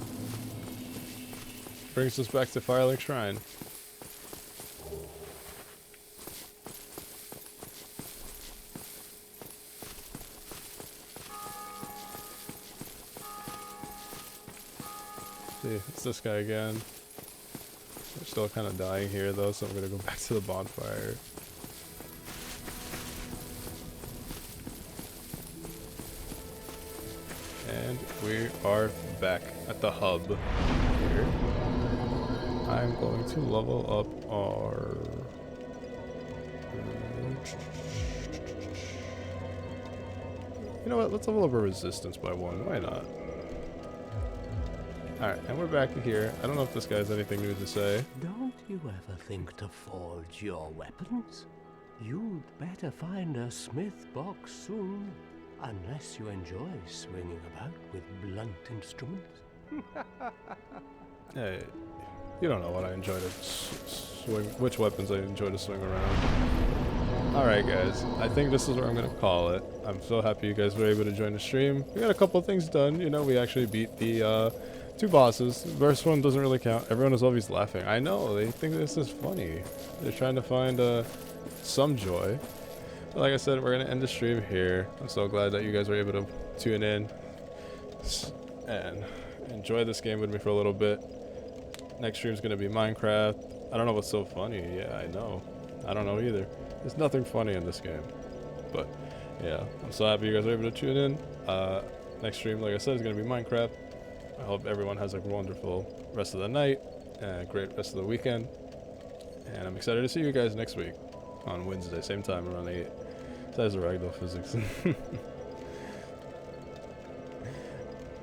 brings us back to Firelink Shrine. See, it's this guy again. We're still kind of dying here though, so I'm gonna go back to the bonfire. And we are back at the hub here. I'm going to level up our... You know what, let's level up our resistance by 1, why not? Alright, and we're back here. I don't know if this guy has anything new to say. Don't you ever think to forge your weapons? You'd better find a smith box soon, unless you enjoy swinging about with blunt instruments. Hey, you don't know what I enjoy to swing, which weapons I enjoy to swing around. Alright guys, I think this is where I'm going to call it. I'm so happy you guys were able to join the stream. We got a couple things done, you know, we actually beat the 2 bosses. The first one doesn't really count. Everyone is always laughing. I know, they think this is funny. They're trying to find some joy. But like I said, we're going to end the stream here. I'm so glad that you guys were able to tune in and enjoy this game with me for a little bit. Next stream is going to be Minecraft. I don't know what's so funny. Yeah, I know. I don't know either. There's nothing funny in this game. But yeah, I'm so happy you guys were able to tune in. Next stream, like I said, is going to be Minecraft. I hope everyone has a wonderful rest of the night and a great rest of the weekend. And I'm excited to see you guys next week on Wednesday, same time, around 8. That's the ragdoll physics.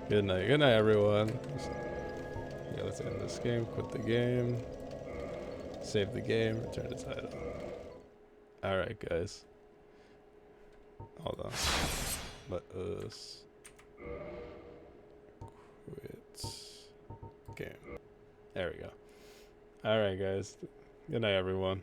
Good night. Good night, everyone. Yeah, let's end this game. Quit the game. Save the game. Return the title. Alright, guys. Hold on. Let us quit game. There we go. Alright, guys. Good night, everyone.